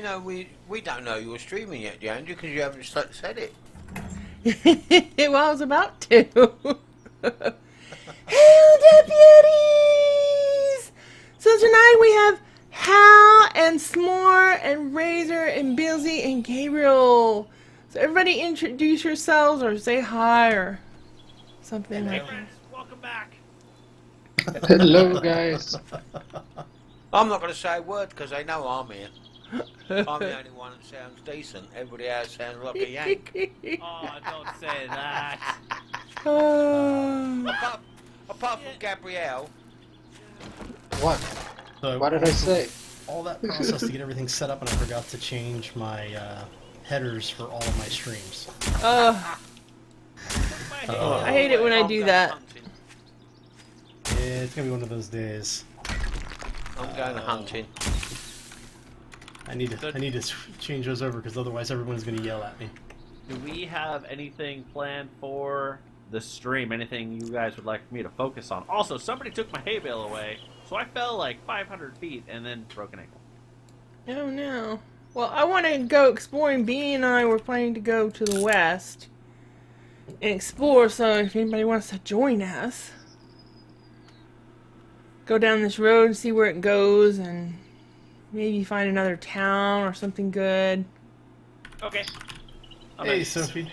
you know, we don't know you're streaming yet, Andrew, because you haven't said it. Well, I was about to. Hail, deputies! So tonight we have Hal and S'more and Razor and Billsy and Gabriel. So everybody introduce yourselves or say hi or something Hey like friends, welcome back. Hello, guys. I'm not going to say a word because they know I'm here. I'm the only one that sounds decent. Everybody else sounds like a yank. Oh, don't say that. Apart from Gabrielle. What? So What did I say? all that process to get everything set up, and I forgot to change my headers for all of my streams. I hate it when I do that. It's gonna be one of those days. I'm going hunting. I need to change those over because otherwise everyone's gonna yell at me. Do we have anything planned for the stream? Anything you guys would like me to focus on? Also, somebody took my hay bale away, so I fell like 500 feet and then broke an ankle. Oh no. Well, I want to go exploring. Bee and I were planning to go to the west and explore, so if anybody wants to join us, go down this road and see where it goes and maybe find another town or something good. Okay. Hey, Sophie.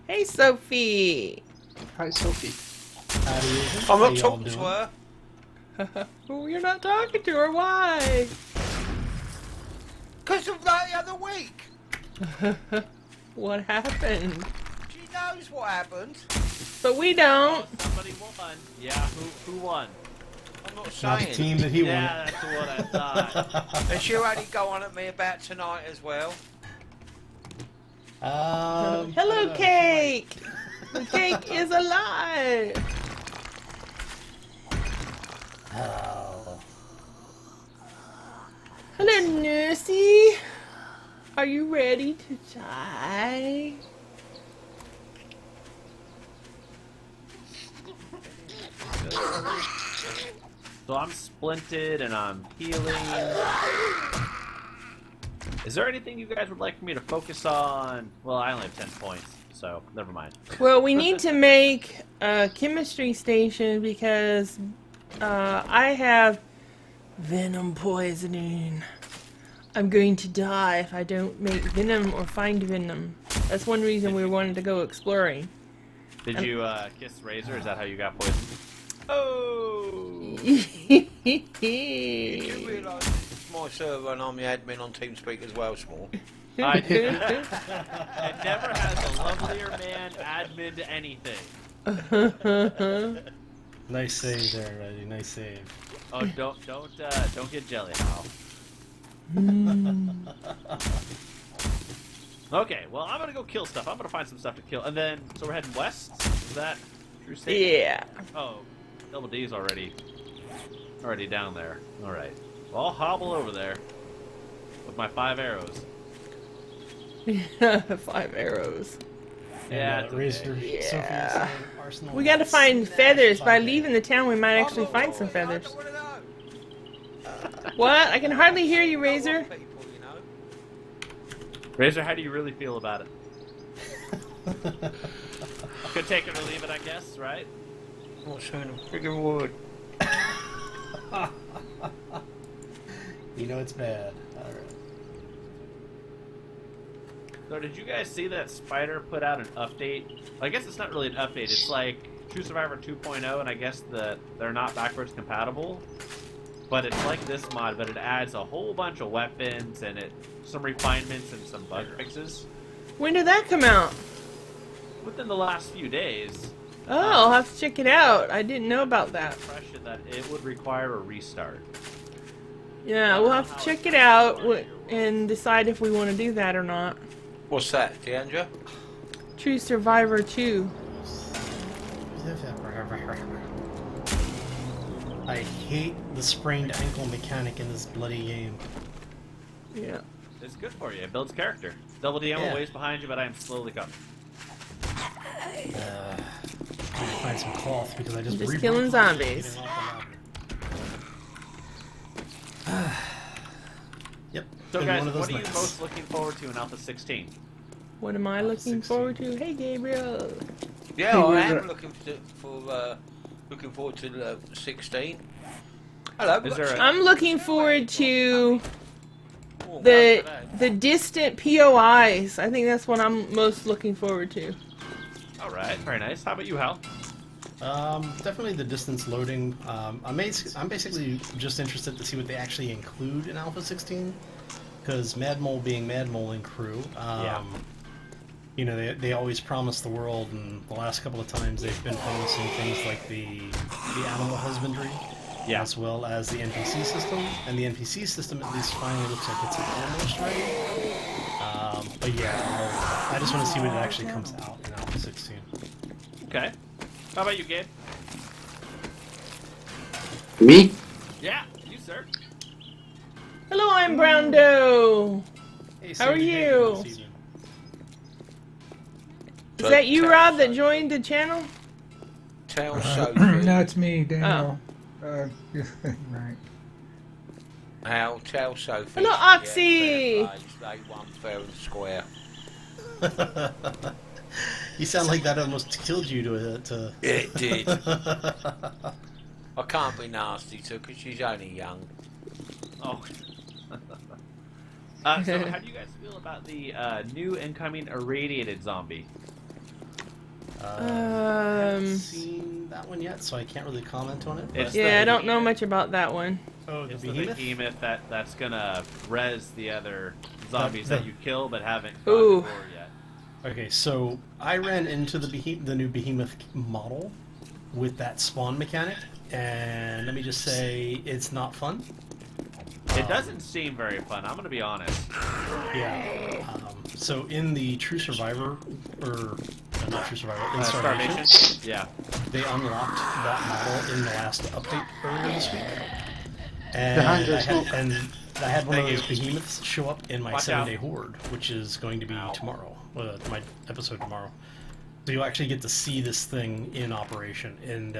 Hey, Sophie. Hi, Sophie. How do you? I'm How not y'all talking to doing? her. Oh, you're not talking to her. Why? Because of that the other week. What happened? She knows what happened. But we don't. Oh, somebody won. Yeah, who won? I'm not Not the saying. team that he Yeah, that's what I thought. And she'll only go on at me about tonight as well. won. I Hello, don't know, Cake. The cake is alive. Oh. Hello, Nursey. Are you ready to die? So I'm splinted and I'm healing. Is there anything you guys would like me to focus on? Well, I only have 10 points, so never mind. Well, we need to make a chemistry station because I have venom poisoning. I'm going to die if I don't make venom or find venom. That's one reason we wanted to go exploring. Did you kiss Razor? Is that how you got poisoned? Oh! Did you realise it's my server and I'm the admin on TeamSpeak as well, Small? I did. It never has a lovelier man admin to anything. Nice save there, Reggie. Nice save. Oh, don't get jelly now. Okay, well, I'm gonna go kill stuff. I'm gonna find some stuff to kill, and then so we're heading west. Is that true statement? Yeah. Oh, Double D's already down there. All right. Well, I'll hobble over there with my 5 arrows. 5 arrows. Yeah, And, it's Razor, okay. Sophie, Yeah. saying Arsenal We gotta has find smashed feathers. By 5 leaving the town, we might actually I'm find not some worried, I feathers. don't wanna know. What? I can hardly hear you, I Razor. want people, you know. Razor, how do you really feel about it? Could take it or leave it, I guess, right? I'm not saying a friggin' word. You know it's bad. Alright. So did you guys see that Spider put out an update? I guess it's not really an update. It's like True Survivor 2.0, and I guess that they're not backwards compatible. But it's like this mod, but it adds a whole bunch of weapons and some refinements and some bug fixes When did that come out? within the last few days. Oh, I'll have to check it out. I didn't know about that. Impression that it would require a restart. Yeah, we'll have to check it out and decide if we want to do that or not. What's that, Deandra? True Survivor 2. I hate the sprained ankle mechanic in this bloody game. Yeah. It's good for you. It builds character. Double D ammo Yeah. ways behind you, but I am slowly coming. I need to find some cloth because I just Just reboot killing my zombies. getting off the ladder. Yep. So and guys, one of those what are you nights. most looking forward to in Alpha 16? What am I looking 16. forward to? Hey, Gabriel. Yeah, Hey, I we're am go- looking forward to 16. Hello. Is there a- I'm looking forward to Oh, the well, today. the distant POIs. I think that's what I'm most looking forward to. All right, very nice. How about you, Hal? Definitely the distance loading. I'm basically just interested to see what they actually include in Alpha 16, because Mad Mole being Mad Mole and crew, Yeah. you know, they always promise the world, and the last couple of times they've been promising things like the animal husbandry, Yeah. as well as the NPC system, and the NPC system at least finally looks like it's almost ready. But yeah, I just want to see what it actually comes out in Alpha 16. Okay. How about you, Gabe? Me? Yeah, you, sir. Hello, I'm Brown Doe. Hey, How are Sandy, how you? doing this evening? Is that you, Rob, that joined the channel? Tell Sophie No, it's me, Daniel. Right. how tell Sophie. Hello, yeah, Oxy. fair play, they won fair and square. You sound like that almost killed you to. It did. I can't be nasty to her because she's only young. Oh. So how do you guys feel about the new incoming irradiated zombie? I haven't seen that one yet, so I can't really comment on it. It's but- Yeah, the I don't know behemoth. much about that one. Oh, the It's the behemoth. behemoth that's gonna res the other zombies The- that you kill but haven't gone Ooh. before yet. Okay, so I ran into the new behemoth model with that spawn mechanic, and let me just say it's not fun. It doesn't seem very fun, I'm gonna be honest. Yeah. So in the True Survivor, or not True Survivor, in Starvation? Starvation, Yeah. they unlocked that model in the last update earlier this week. The And hunger I smoke. had one of Thank those you. behemoths show up in my Watch 7-day out. horde, which is going to be Ow. tomorrow. My episode tomorrow. So you'll actually get to see this thing in operation, and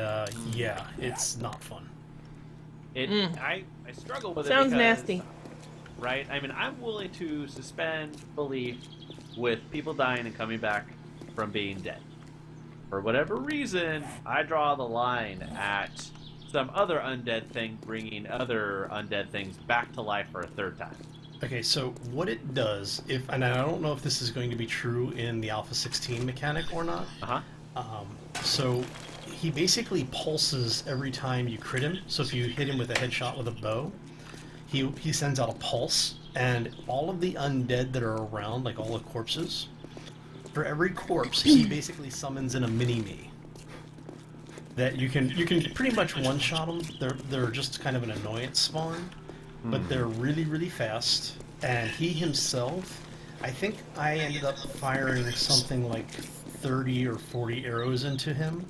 yeah, it's not fun. I struggle with Sounds it because, nasty. right? I mean, I'm willing to suspend belief with people dying and coming back from being dead. For whatever reason, I draw the line at some other undead thing bringing other undead things back to life for a third time. Okay, so what it does, and I don't know if this is going to be true in the Alpha 16 mechanic or not. So he basically pulses every time you crit him. So if you hit him with a headshot with a bow, he sends out a pulse, and all of the undead that are around, like all the corpses, for every corpse he basically summons in a mini-me. That you can pretty much one-shot them. They're just kind of an annoyance spawn, but they're really, really fast. And he himself, I think I ended up firing something like 30 or 40 arrows into him,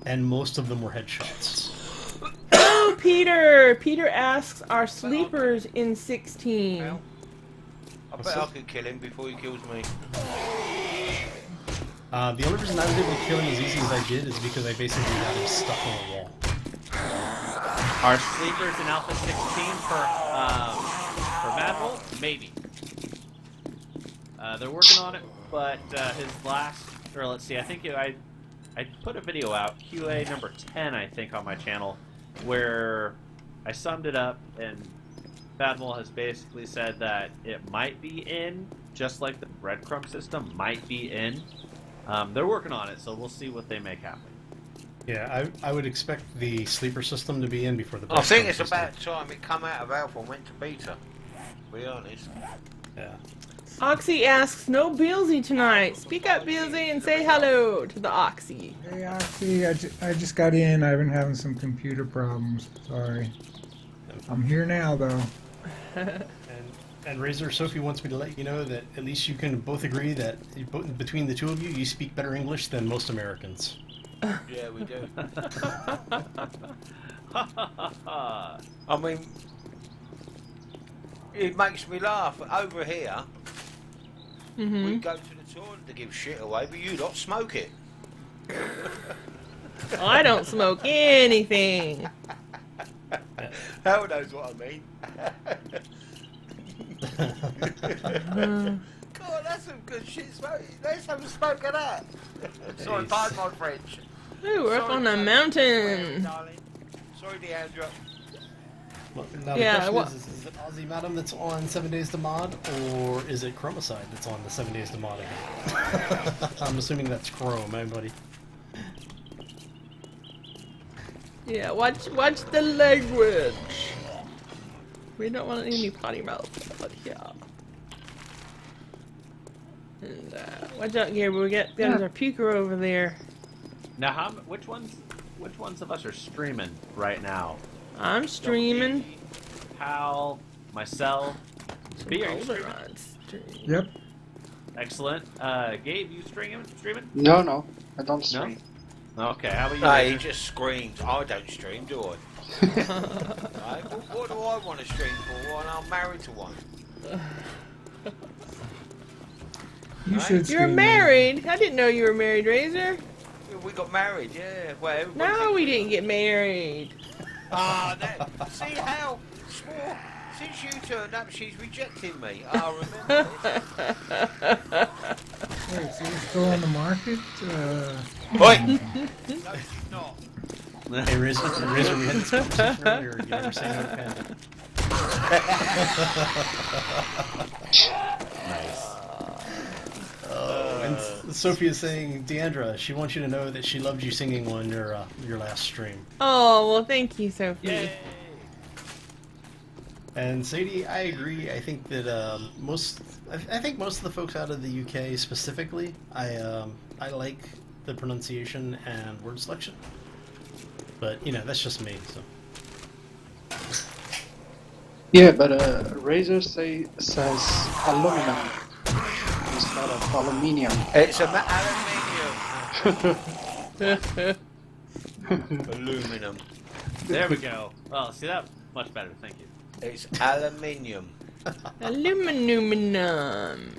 and most of them were headshots. Oh, Peter! Peter asks, are sleepers in 16? Well, I bet I could kill him before he kills me. The only reason I was able to kill him as easy as I did is because I basically got him stuck on a wall. Are sleepers in Alpha 16 for Mad Bull? Maybe. They're working on it, but his last, or let's see, I think I put a video out, QA number 10, I think, on my channel, where I summed it up, and Badmole has basically said that it might be in, just like the breadcrumb system might be in. They're working on it, so we'll see what they make happen. Yeah, I would expect the sleeper system to be in before the. I think breadcrumb it's system. about time it come out of Alpha and went to Beta. To be honest. Yeah. Oxy asks, no Beelzy tonight. Speak up, Beelzy, and say hello to the Oxy. Hey, Oxy, I just got in. I've been having some computer problems. Sorry. I'm here now, though. And Razor Sophie wants me to let you know that at least you can both agree that between the two of you, you speak better English than most Americans. Yeah, we do. I mean, it makes me laugh. Over here, we go to the toilet to give shit away, but you lot smoke it. Well, I don't smoke anything. Hell knows what I mean. God, that's some good shit smoke. Let's have a smoke of that. Sorry, pardon my French. Ooh, we're up Sorry, on the darling. mountain. Darling. Sorry, Deandra. Well, now Yeah, the what- question is it Aussie Madam that's on 7 Days to Mod, or is it Chromicide that's on the 7 Days to Mod again? I'm assuming that's Chrome, eh, buddy? Yeah, watch the language. We don't want any potty mouth out here. And watch out, Gabriel. We got our puker over there. Now, which ones of us are streaming right now? I'm streaming. Me, Hal, myself. B, are you streaming? Yep. Excellent. Gabe, you streaming? No, I don't stream. Okay, how about you? No, he just screams. I don't stream, do I? Right? What do I want to stream for when I'm married to one? You Right. should You're stream. married. I didn't know you were married, Razor. We got married, yeah. Well, everybody No, thinks we didn't get married. Ah, see how swore. Since you turned up, she's rejecting me. I remember this. Wait, so you're still on the market? Wait! No, she's not. Hey, Razor, we had this conversation earlier. You never say no to Panda. Nice. And Sophie is saying, Deandra, she wants you to know that she loved you singing on your last stream. Oh, well, thank you, Sophie. Yay! And Sadie, I agree. I think that I think most of the folks out of the UK specifically, I like the pronunciation and word selection. But that's just me. So. Yeah, but Razor says aluminum instead of aluminium. It's aluminium. Aluminum. There we go. Oh, see that? Much better, thank you. It's aluminium. Aluminum.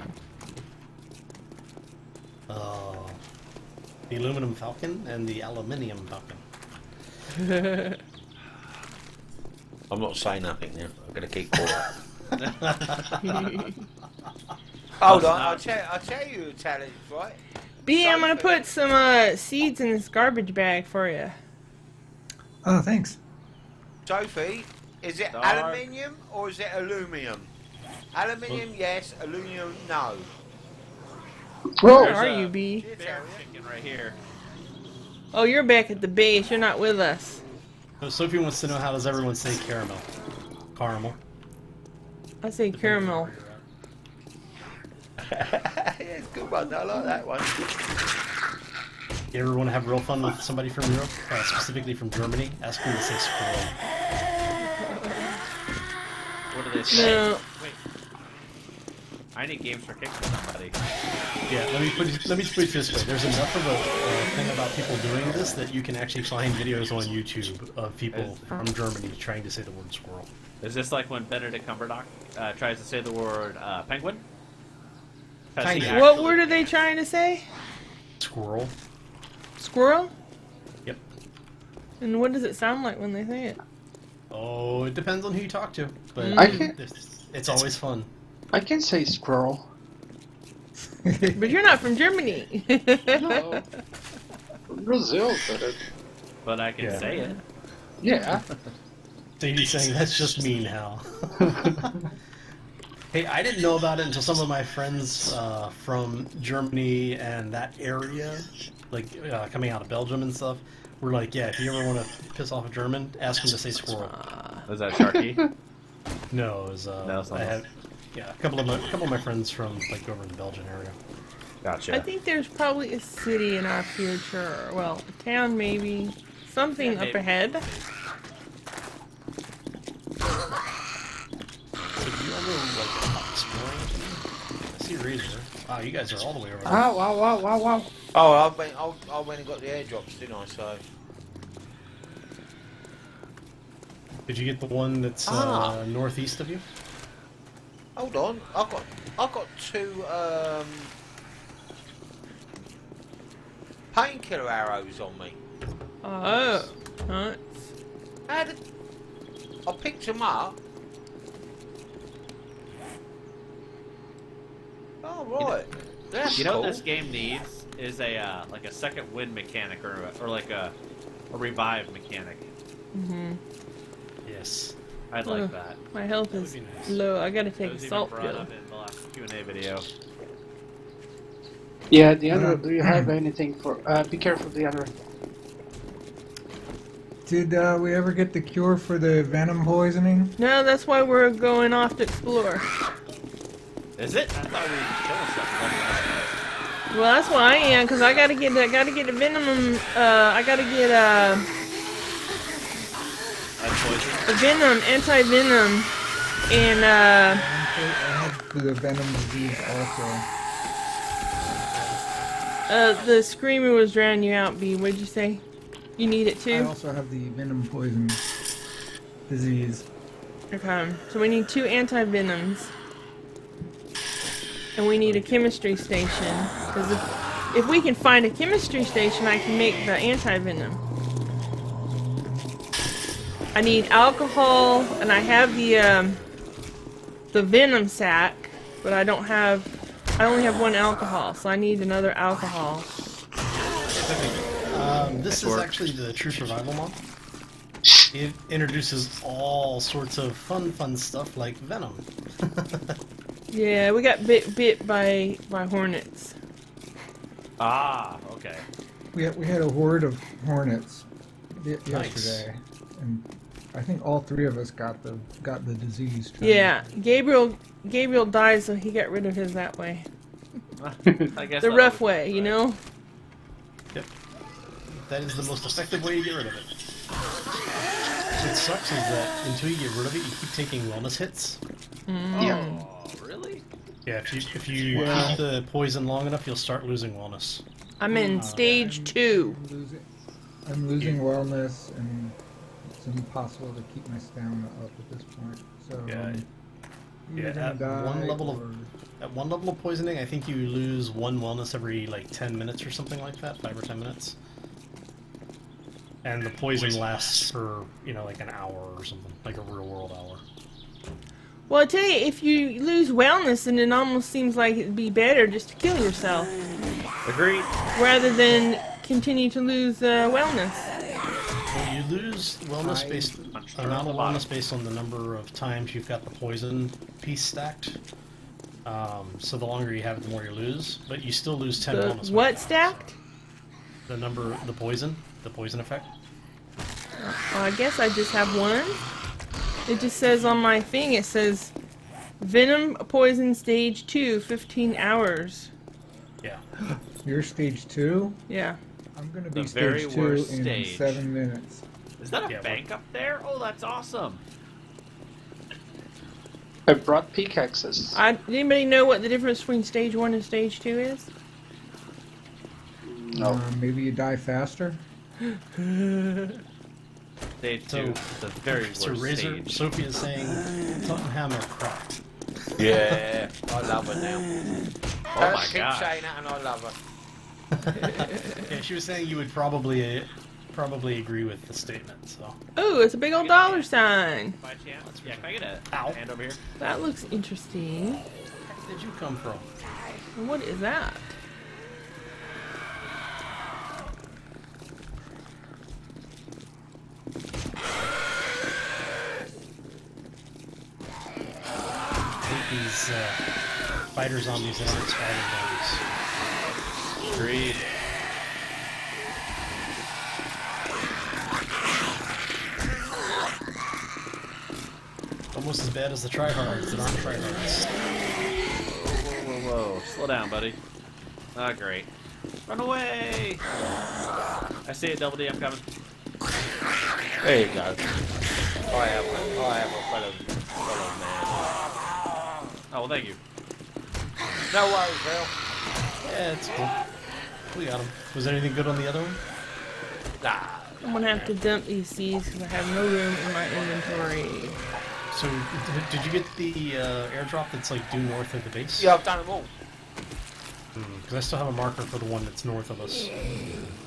The aluminum falcon and the aluminium falcon. I'm not saying nothing now. I'm going to keep quiet. Hold on, I'll tell you a challenge, right? B, I'm gonna put some seeds in this garbage bag for you. Oh, thanks. Sophie, is it Dark. aluminium or is it aluminium? Aluminium, yes. Aluminium, no. Where Whoa! are There's you, a B? Bear chicken right here. Oh, you're back at the base. You're not with us. So Sophie wants to know, how does everyone say caramel? Caramel. I say caramel. Yeah, it's a good one. I like that one. You ever want to have real fun with somebody from Europe, specifically from Germany? Ask them to say squirrel. What do they say? No. Wait. I need games for kicks for somebody. Yeah, let me put it this way. There's enough of a thing about people doing this that you can actually find videos on YouTube of people from Germany trying to say the word squirrel. Is this like when Benedict Cumberbatch tries to say the word penguin? 'Cause he Kinda. What actually- word are they trying to say? Squirrel. Squirrel? Yep. And what does it sound like when they say it? Oh, it depends on who you talk to, but I can it's always fun. I can say squirrel. But you're not from Germany. No. Brazil, But I can Yeah. say it. yeah. Sadie's saying that's just me now. Hey, I didn't know about it until some of my friends from Germany and that area, like coming out of Belgium and stuff, were like, yeah, if you ever want to piss off a German, ask him to say squirrel. Was that Sharky? No, it was, No, it's not I had, yeah, a couple of my friends from like over in the Belgian area. Gotcha. I think there's probably a city in our future. Well, a town maybe. Something Yeah, up maybe. ahead. So do you ever like exploring? I see Razor. Wow, you guys are all the way over there. Wow, wow, wow, wow, wow. Oh, I went and got the airdrops, didn't I? So Did you get the one that's northeast of you? hold on, I've got two painkiller arrows on me. Oh. Nice. I picked them up. Oh, right. That's You know cool. what this game needs is a like a second wind mechanic or like a revive mechanic. Yes. I'd like that. My health That would is be nice. low. I gotta That take a was even salt brought pill. up in the last Q&A video. Yeah, Deandra, do you have anything for... be careful, Deandra. Did we ever get the cure for the venom poisoning? No, that's why we're going off to explore. Is it? I thought we were killing stuff. Well, that's why I am, cause I gotta get a venom. I gotta get a venom, anti-venom, and I have the venom disease also. the screamer was drowning you out. B, what'd you say? You need it I too. also have the venom poison disease. Okay, so we need 2 anti-venoms. And we need a chemistry station. Because if we can find a chemistry station, I can make the anti-venom. I need alcohol, and I have the venom sac, but I only have 1 alcohol, so I need another alcohol. This is actually the True Survival mod. It introduces all sorts of fun stuff like venom. Yeah, we got bit by hornets. Ah, okay. We had a horde of hornets yesterday, and I think all 3 of us got the disease. Yeah, Gabriel died, so he got rid of his that way. I guess The that rough was- way, you know? Yep. That is the most effective way to get rid of it. What sucks is that until you get rid of it, you keep taking wellness hits. Yeah. Oh, really? Yeah, if you keep the poison long enough, you'll start losing wellness. I'm in stage 2. I'm losing wellness, and it's impossible to keep my stamina up at this point. So Yeah. either Yeah, gonna at die one level of or- At one level of poisoning, I think you lose 1 wellness every like 10 minutes or something like that, 5 or 10 minutes. And the poison lasts for, like an hour or something, like a real world hour. Well, I tell you, if you lose wellness, then it almost seems like it'd be better just to kill yourself, Agreed. rather than continue to lose wellness. Well, you lose wellness based amount of wellness based on the number of times you've got the poison piece stacked. So the longer you have it, the more you lose. But you still lose 10 The wellness. what stacked? The number, the poison effect. Well, I guess I just have 1. It just says on my thing, it says Venom Poison Stage 2, 15 hours. Yeah. You're stage 2. Yeah. I'm gonna The be very stage 2 worst in stage. 7 minutes. Is that a Yeah, bank up there? Oh, that's awesome. I brought pickaxes. Anybody know what the difference between stage 1 and stage 2 is? No. Maybe you die faster. Stage 2, So, the very So worst Razor, stage. Sophie is saying Tottenham are cracked. Yeah, I love her now. Oh my keep god. saying that, and I love her. Yeah, she was saying you would probably agree with the statement. So Oh, it's a big old dollar sign. By chance? Yeah, can I get a Ow. hand over here? That looks interesting. where did you come from? What is that? I think these spider zombies that aren't spider zombies. Agreed. Almost as bad as the tryhards that aren't tryhards. Whoa. Slow down, buddy. Ah, great. Run away! I see it, Double D, I'm coming. There you go. I have a fellow man. Oh, well, thank you. No worries, Bill. Yeah, it's cool. We got him. Was there anything good on the other one? Nah. I'm gonna have to dump these seeds because I have no room in my inventory. So, did you get the airdrop that's like due north of the base? Yeah, I've done them all. Because I still have a marker for the one that's north of us.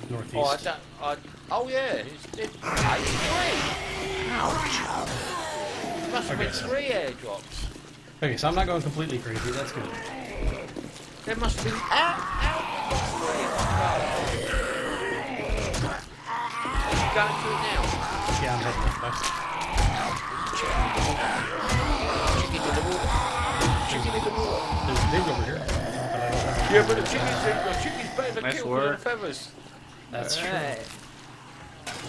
Northeast. Oh, oh yeah, it's 3. Must have been Okay, so- 3 airdrops. Okay, so I'm not going completely crazy. That's good. There must have been out. Are you going to it now? Yeah, I'm heading that way. Chicken in the water. Chicken in the water. There's a big over here. But I don't have Yeah, but the chicken's better to Nice kill than work. the feathers. That's true. Alright.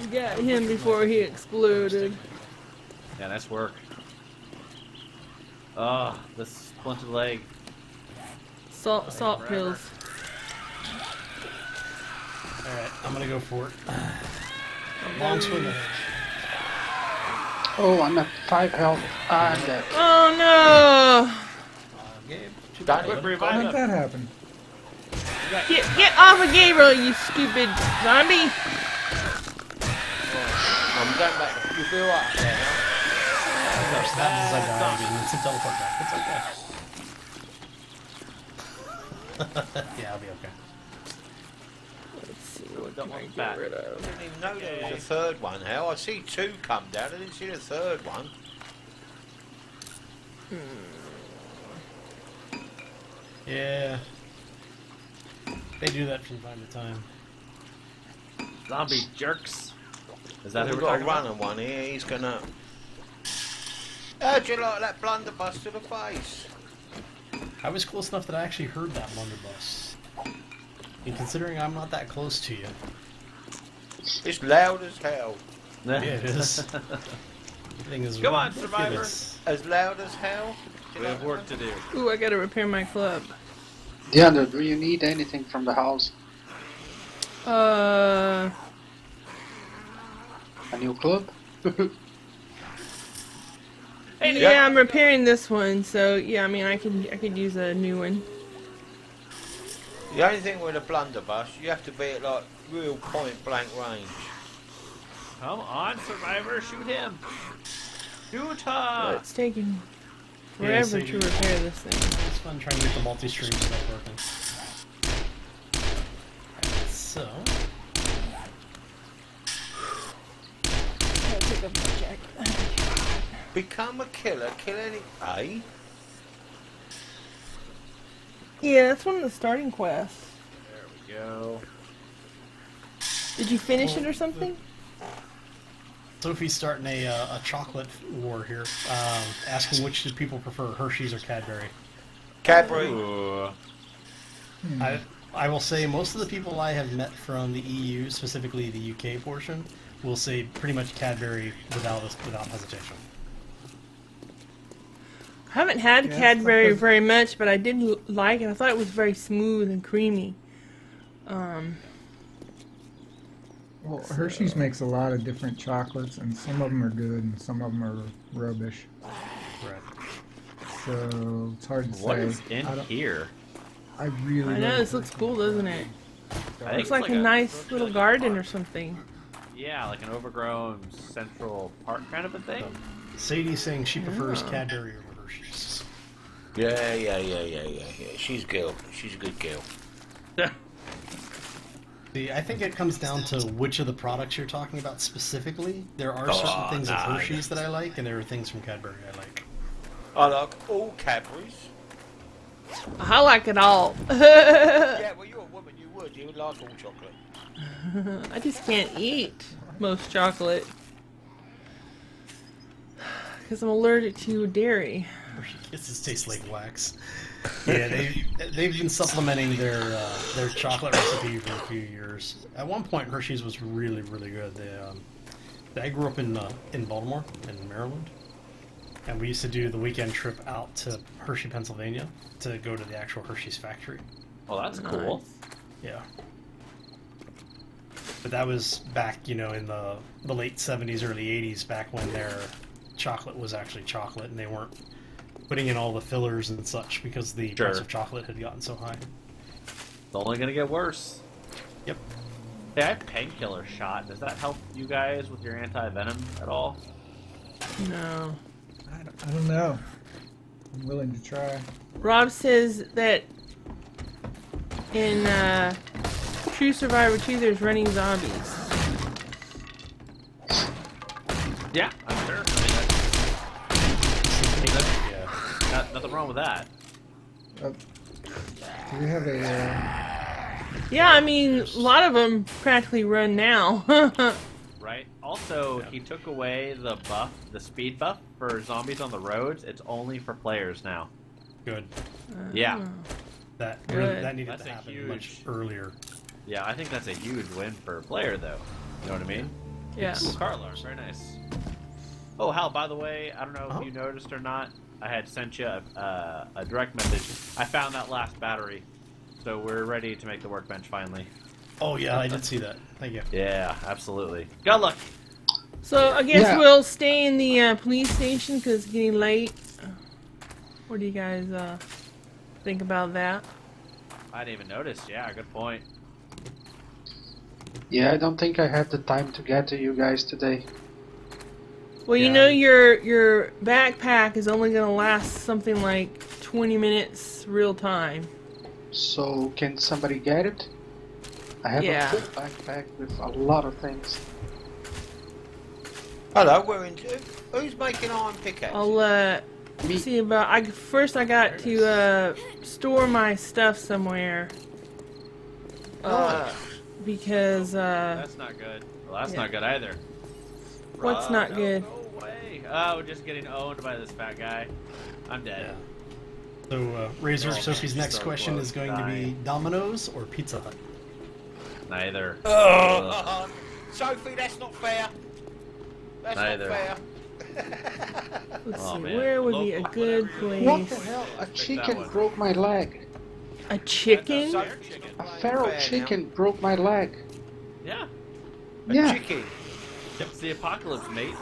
You got him before he exploded. Yeah, nice work. Oh, the splintered leg. Salt pills. Alright, I'm gonna go for it. Long swim ahead. Oh, I'm at 5 health. I'm dead. Oh no! Gabe, too Got bad. it. How did that happen? Get off of Gabriel, you stupid zombie! I'm going back. You feel right there now? Gosh, that is I died and it's a teleport back. It's okay. Yeah, I'll be okay. Let's see what Don't can I want get that. rid I of. didn't even know there was a third one, Hal. I see 2 come down. I didn't see the third one. Yeah. They do that from time to time. Zombie jerks. Is that who We've we're got a talking about? runner one here. He's gonna. How'd you like that blunderbuss to the face? I was close enough that I actually heard that blunderbuss. And considering I'm not that close to you. It's loud as hell. Yeah, it is. Everything is Come on, ridiculous. As loud as hell. We have work to do. Ooh, I gotta repair my club. Deandra, do you need anything from the house? Uh, A new club? yeah, I'm repairing this one, so yeah, I mean, I could use a new one. The only thing with a blunderbuss, you have to be at like real point blank range. Come on, survivor, shoot him. Shoot But her. it's taking Yeah, forever so to you- repair this thing. It's fun trying to get the multi-stream stuff working. So, I'll pick up my jacket. Become a killer, kill any. Eh? Yeah, that's one of the starting quests. There we go. Did you finish it or something? Sophie's starting a chocolate war here, asking which do people prefer, Hershey's or Cadbury. Cadbury. Ooh. I will say most of the people I have met from the EU, specifically the UK portion, will say pretty much Cadbury without hesitation. I haven't had Yeah, Cadbury because- very much, but I did like it. I thought it was very smooth and creamy. Well, Hershey's makes a lot of different chocolates, and some of them are good, and some of them are rubbish. Right. So it's hard to What say. is in I don't- here? I really. I know, like this looks cool, doesn't it? I think Looks it's like a nice little garden or something. Yeah, like an overgrown central park kind of a thing. Sadie's saying she prefers Oh. Cadbury over Hershey's. Yeah. She's girl. She's a good girl. See, I think it comes down to which of the products you're talking about specifically. There are certain things of no. Hershey's that I like, and there are things from Cadbury I like. I like all Cadburys. I like it all. Yeah, well, you're a woman. You would. You would like all chocolate. I just can't eat most chocolate. Because I'm allergic to dairy. Hershey Kisses taste like wax. Yeah, they've been supplementing their chocolate recipe for a few years. At one point, Hershey's was really good. I grew up in Baltimore, in Maryland, and we used to do the weekend trip out to Hershey, Pennsylvania, to go to the actual Hershey's factory. Well, that's cool. Yeah. But that was back, in the late 70s, early 80s, back when their chocolate was actually chocolate, and they weren't putting in all the fillers and such because the price of chocolate had gotten so high. It's only gonna get worse. Yep. Hey, I have painkiller shot. Does that help you guys with your anti-venom at all? No. I don't know. I'm willing to try. Rob says that in True Survivor 2 there's running zombies. Yeah, I'm sure. Yeah. Nothing wrong with that. Uh, Do we have a? Yeah, I mean, a lot of them practically run now. Right. Also, he took away the buff, the speed buff for zombies on the roads. It's only for players now. Good. Yeah. That Good. that needed That's to a happen huge- much earlier. Yeah, I think that's a huge win for a player, though. You know what I mean? Yeah. Ooh, car alarms, very nice. Oh, Hal, by the way, I don't know Uh-huh. if you noticed or not, I had sent you a direct message. I found that last battery, so we're ready to make the workbench finally. Oh yeah, I did see that. Thank you. Yeah, absolutely. Good luck. So I guess Yeah. we'll stay in the police station because it's getting late. What do you guys think about that? I didn't even notice. Yeah, good point. Yeah, I don't think I have the time to get to you guys today. Well, you Yeah. know your backpack is only gonna last something like 20 minutes real time. So can somebody get it? I have Yeah. a full backpack with a lot of things. Hello, we're in. Who's making iron pickaxes? I'll Me. see about. I got to store my stuff somewhere. Because That's not good. Well, that's yeah. not good either. What's Run, not no, good? Go away. Oh, we're just getting owned by this fat guy. I'm dead. So Razor, Oh, Sophie's man, next so question close is going to to be dying. Domino's or Pizza Hut. Neither. Sophie, that's not fair. That's Neither. not fair. let's Oh, see, man. where would be a Local, good whatever you What place? the hell? A Take that chicken one. broke my leg. A chicken? That's A feral chicken broke my leg. Yeah. A Yeah, chicken. It's the apocalypse, mate.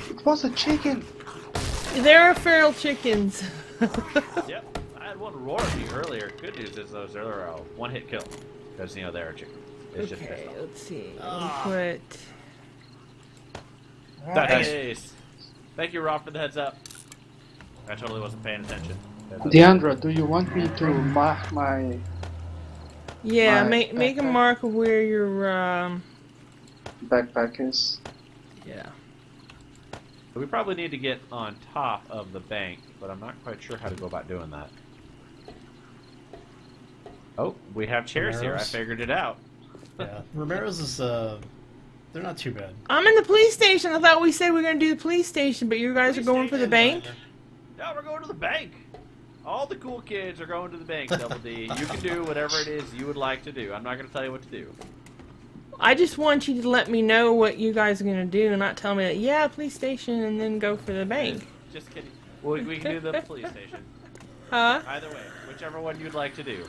it was a chicken. There are feral chickens. Yep. I had one roar at me earlier. Good news is those are a one-hit kill. Because, they're a chicken. It's just Okay, pissed off. let's see. Put. Nice. Thank you, Rob, for the heads up. I totally wasn't paying attention. Deandra, do you want me to mark my Yeah, My make a backpack. mark of where your backpack is? yeah. We probably need to get on top of the bank, but I'm not quite sure how to go about doing that. Oh, we have chairs here. I Romero's. figured it out. Yeah, Romero's is they're not too bad. I'm in the police station. I thought we said we were gonna do the police station, but you guys are going for the bank. No, we're going to the bank. All the cool kids are going to the bank, Double D. You can do whatever it is you would like to do. I'm not going to tell you what to do. I just want you to let me know what you guys are gonna do, and not tell me that yeah, police station, and then go for the bank. Just kidding. We can do the police station. Huh? Either way, whichever one you'd like to do.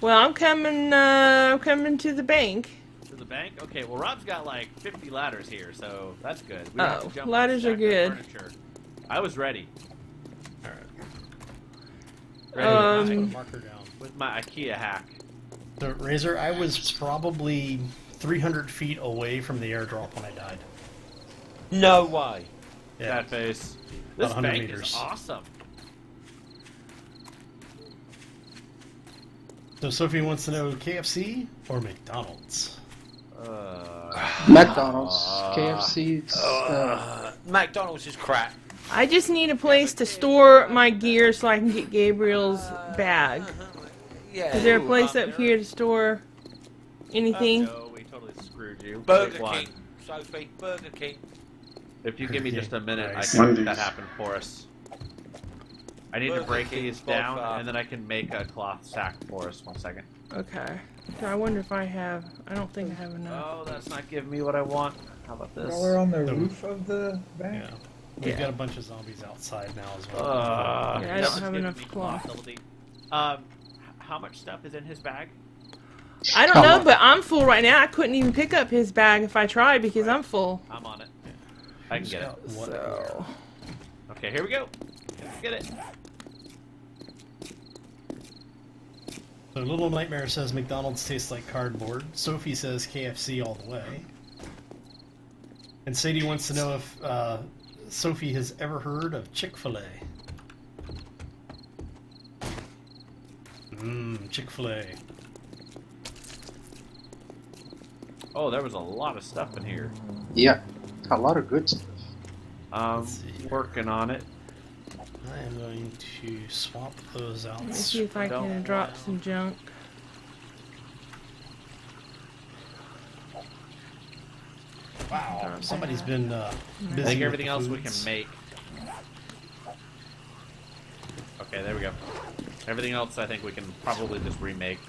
Well, I'm coming to the bank. To the bank? Okay, well, Rob's got like 50 ladders here, so that's good. We don't have to Oh, jump on ladders are stacked good. furniture. I was ready. Alright. Ready Put a Um, marker down. with my IKEA hack. So Razor, I was probably 300 feet away from the airdrop when I died. No way. Yeah. That face. This 100 bank meters. is awesome. So Sophie wants to know KFC or McDonald's. McDonald's, KFC. It's, McDonald's is crap. I just need a place to store my gear so I can get Gabriel's bag. Yeah. Is there a place up here to store anything? No, we totally screwed you. Burger Pick one. King, Sophie. Burger King. If you give me Burger just a King. minute, Nice. I can make that happen for us. I need to Burger break King these by down, far. and then I can make a cloth sack for us. 1 second. Okay. So I wonder if I have. I don't think I have enough. Oh, that's not giving me what I want. How about this? Well, we're on the So- roof of the bank. Yeah. We've Yeah. got a bunch of zombies outside now as well. Yeah, I that don't was have giving enough me cloth. Double D. How much stuff is in his bag? I don't Come know, on. but I'm full right now. I couldn't even pick up his bag if I tried because I'm full. I'm on it. I can get it. What So Okay, here we go. Let's get it. So Little Nightmare says McDonald's tastes like cardboard. Sophie says KFC all the way. And Sadie wants to know if Sophie has ever heard of Chick-fil-A. Chick-fil-A. Oh, there was a lot of stuff in here. yeah, a lot of good stuff. I'm Let's see here. working on it. I am going to swap those out. Let me see if I can drop some junk. Wow, somebody's been I busy think with everything the else we foods. can make. Okay, there we go. Everything else I think we can probably just remake.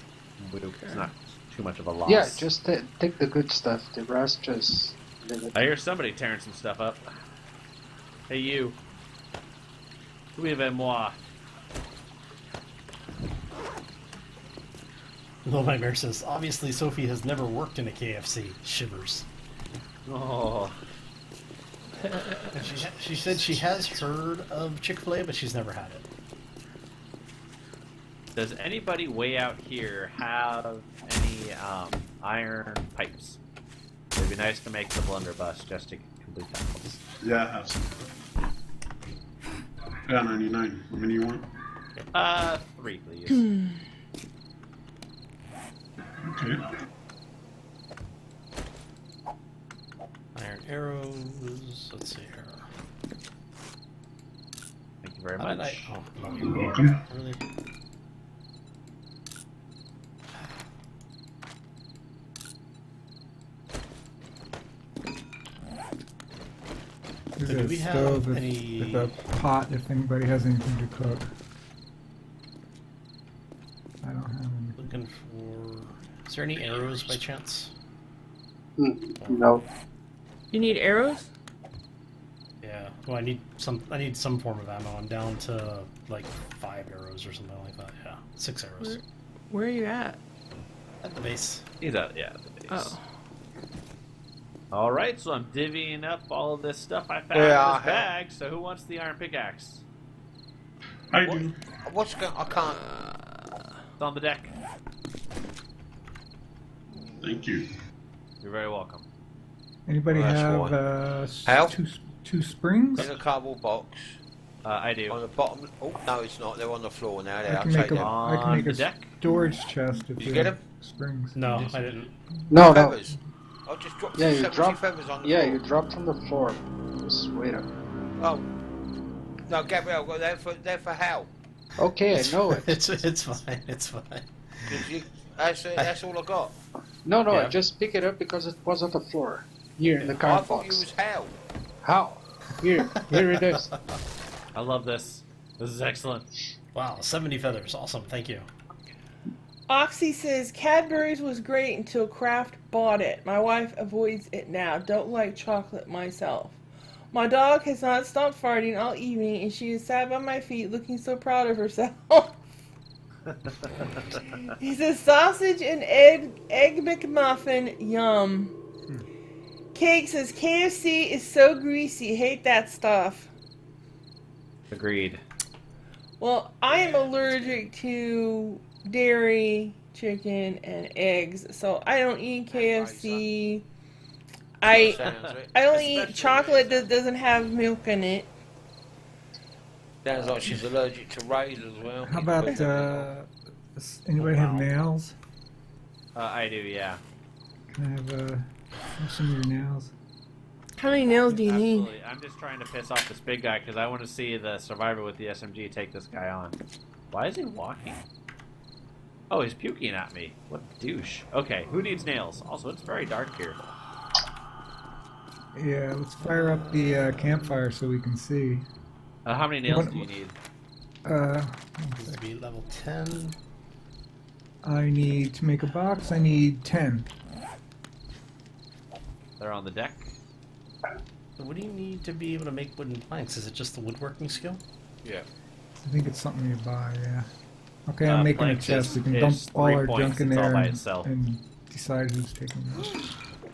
It's not too much of a loss. Yeah, just take the good stuff. The rest just leave it. I hear somebody tearing some stuff up. Hey you. Suivez-moi. Little Nightmare says, obviously Sophie has never worked in a KFC. Shivers. Oh. She said she has heard of Chick-fil-A, but she's never had it. Does anybody way out here have any iron pipes? It'd be nice to make the blunderbuss just to complete tackles. Yeah, I have some. Yeah, 99. How many you want? 3, please. Okay. Iron arrows. Let's see here. Thank you very How did much. Oh, no, You're welcome. really? There's do a we have stove any- with a pot if anybody has anything to cook. I don't have any. Looking for. Is there any arrows by chance? No. You need arrows? Yeah. Well, I need some form of ammo. I'm down to like 5 arrows or something like that. Yeah, 6 arrows Where are you at? at the base. He's out, yeah, at the base. Oh. Alright, so I'm divvying up all of this stuff I found Yeah, in I this bag, so who wants the iron pickaxe? I What? do. What's going? I can't. It's on the deck. Thank you. You're very welcome. Anybody Well, that's have one. Hal? two springs? In a cardboard box I do. on the bottom. Oh no, it's not. They're on the floor now. There, I I'll can take make a, them. I can On make the a deck? storage chest if Did you there get are 'em? springs. No, I didn't. No, no. Feathers. I just dropped Yeah, you 70 dropped. feathers on the Yeah, floor. you dropped from the floor. Just wait up. Oh. No, Gabrielle, well, they're for Hal. Okay, I know it. It's fine. It's fine. 'Cause that's all I got. No, no, Yeah. I just pick it up because it was on the floor. Here in the I card thought you box. was Hal. How? Here it is. I love this. This is excellent. Wow, 70 feathers. Awesome. Thank you. Oxy says Cadbury's was great until Kraft bought it. My wife avoids it now. Don't like chocolate myself. My dog has not stopped farting all evening, and she is sat by my feet looking so proud of herself. He says sausage and egg McMuffin, yum. Cake says KFC is so greasy, hate that stuff. Agreed. Well, I am allergic to dairy, chicken, and eggs, so I don't eat KFC. I Sounds it. only eat Especially chocolate Raisin. that doesn't have milk in it. Sounds like she's allergic to raisins as well. How about anybody have nails? I do, yeah. Can I have some of your nails? How many nails do you need? Absolutely. I'm just trying to piss off this big guy because I want to see the survivor with the SMG take this guy on. Why is he walking? Oh, he's puking at me. What a douche. Okay, who needs nails? Also, it's very dark here. Yeah, let's fire up the campfire so we can see. How many nails What- do you need? Needs to be level 10. I need to make a box. I need 10. They're on the deck. So what do you need to be able to make wooden planks? Is it just the woodworking skill? Yeah. I think it's something you buy. Yeah. Okay, I'm making a planks chest. is- We can dump is all 3 our points. junk in It's all there by and, itself. and decide who's taking it.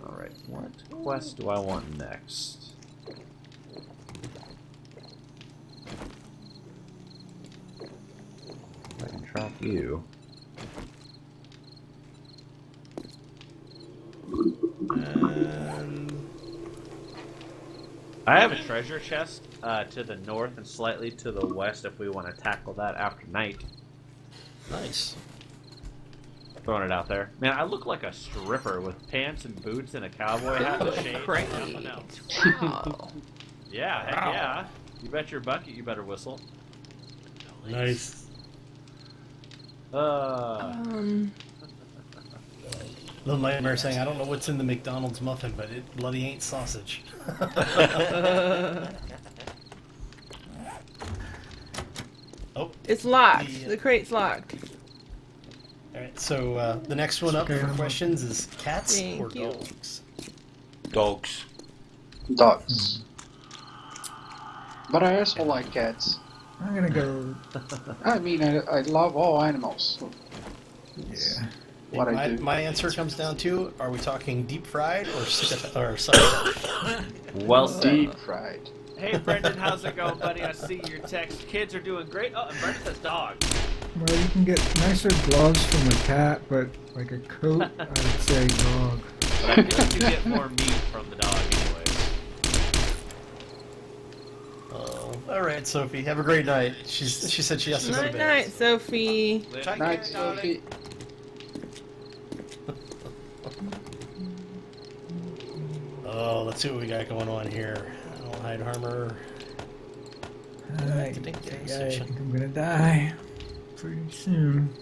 Alright, what quest do I want next? I can track you. I have a treasure chest to the north and slightly to the west if we want to tackle that after night. Nice. Throwing it out there. Man, I look like a stripper with pants and boots and a cowboy hat and a shade. Great. Nothing else. Wow. Yeah, heck yeah. You bet your bucket you better whistle. Nice. Little Nightmare saying, I don't know what's in the McDonald's muffin, but it bloody ain't sausage. Oh. It's locked. The crate's locked. Alright, so the next one up for questions is cats Thank or you. dogs? Dogs. Dogs. But I also like cats. I'm gonna go. I mean, I love all animals. Yeah. What I do. My answer comes down to: are we talking deep fried or sauteed? Well said. Deep fried. Hey, Brendan, how's it going, buddy? I see your text. Kids are doing great. Oh, and Brendan says dog. Well, you can get nicer gloves from a cat, but like a coat, I would say dog. But I feel like you get more meat from the dog anyways. Oh, all right, Sophie. Have a great night. She said she has to go to Night, bed. night, Sophie. Take Night, care, darling. Sophie. Oh, let's see what we got going on here. I'll hide armor. I think I'm gonna die pretty soon.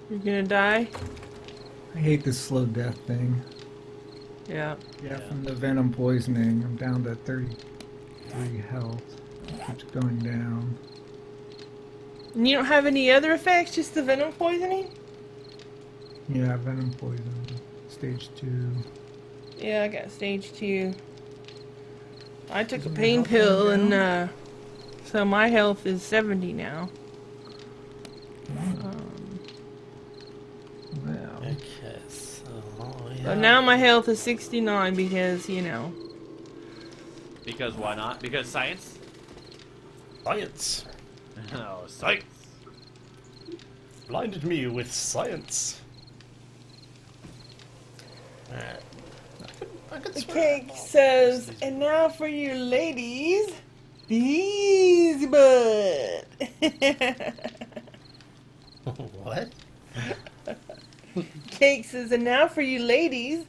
You're gonna die? I hate this slow death thing. Yeah. Yeah, from the venom poisoning, I'm down to 33 health. It keeps going down. And you don't have any other effects, just the venom poisoning? Yeah, venom poison, stage 2. Yeah, I got stage 2. I took a Isn't pain your health pill going and so my health is 70 now. Well, Okay, so But now my health is 69 because, you know. Because why not? Because science? science Oh, science. blinded me with science. All right. I could The swear cake says, and now for you ladies, the easy bud. What? Cake says, and now for you ladies,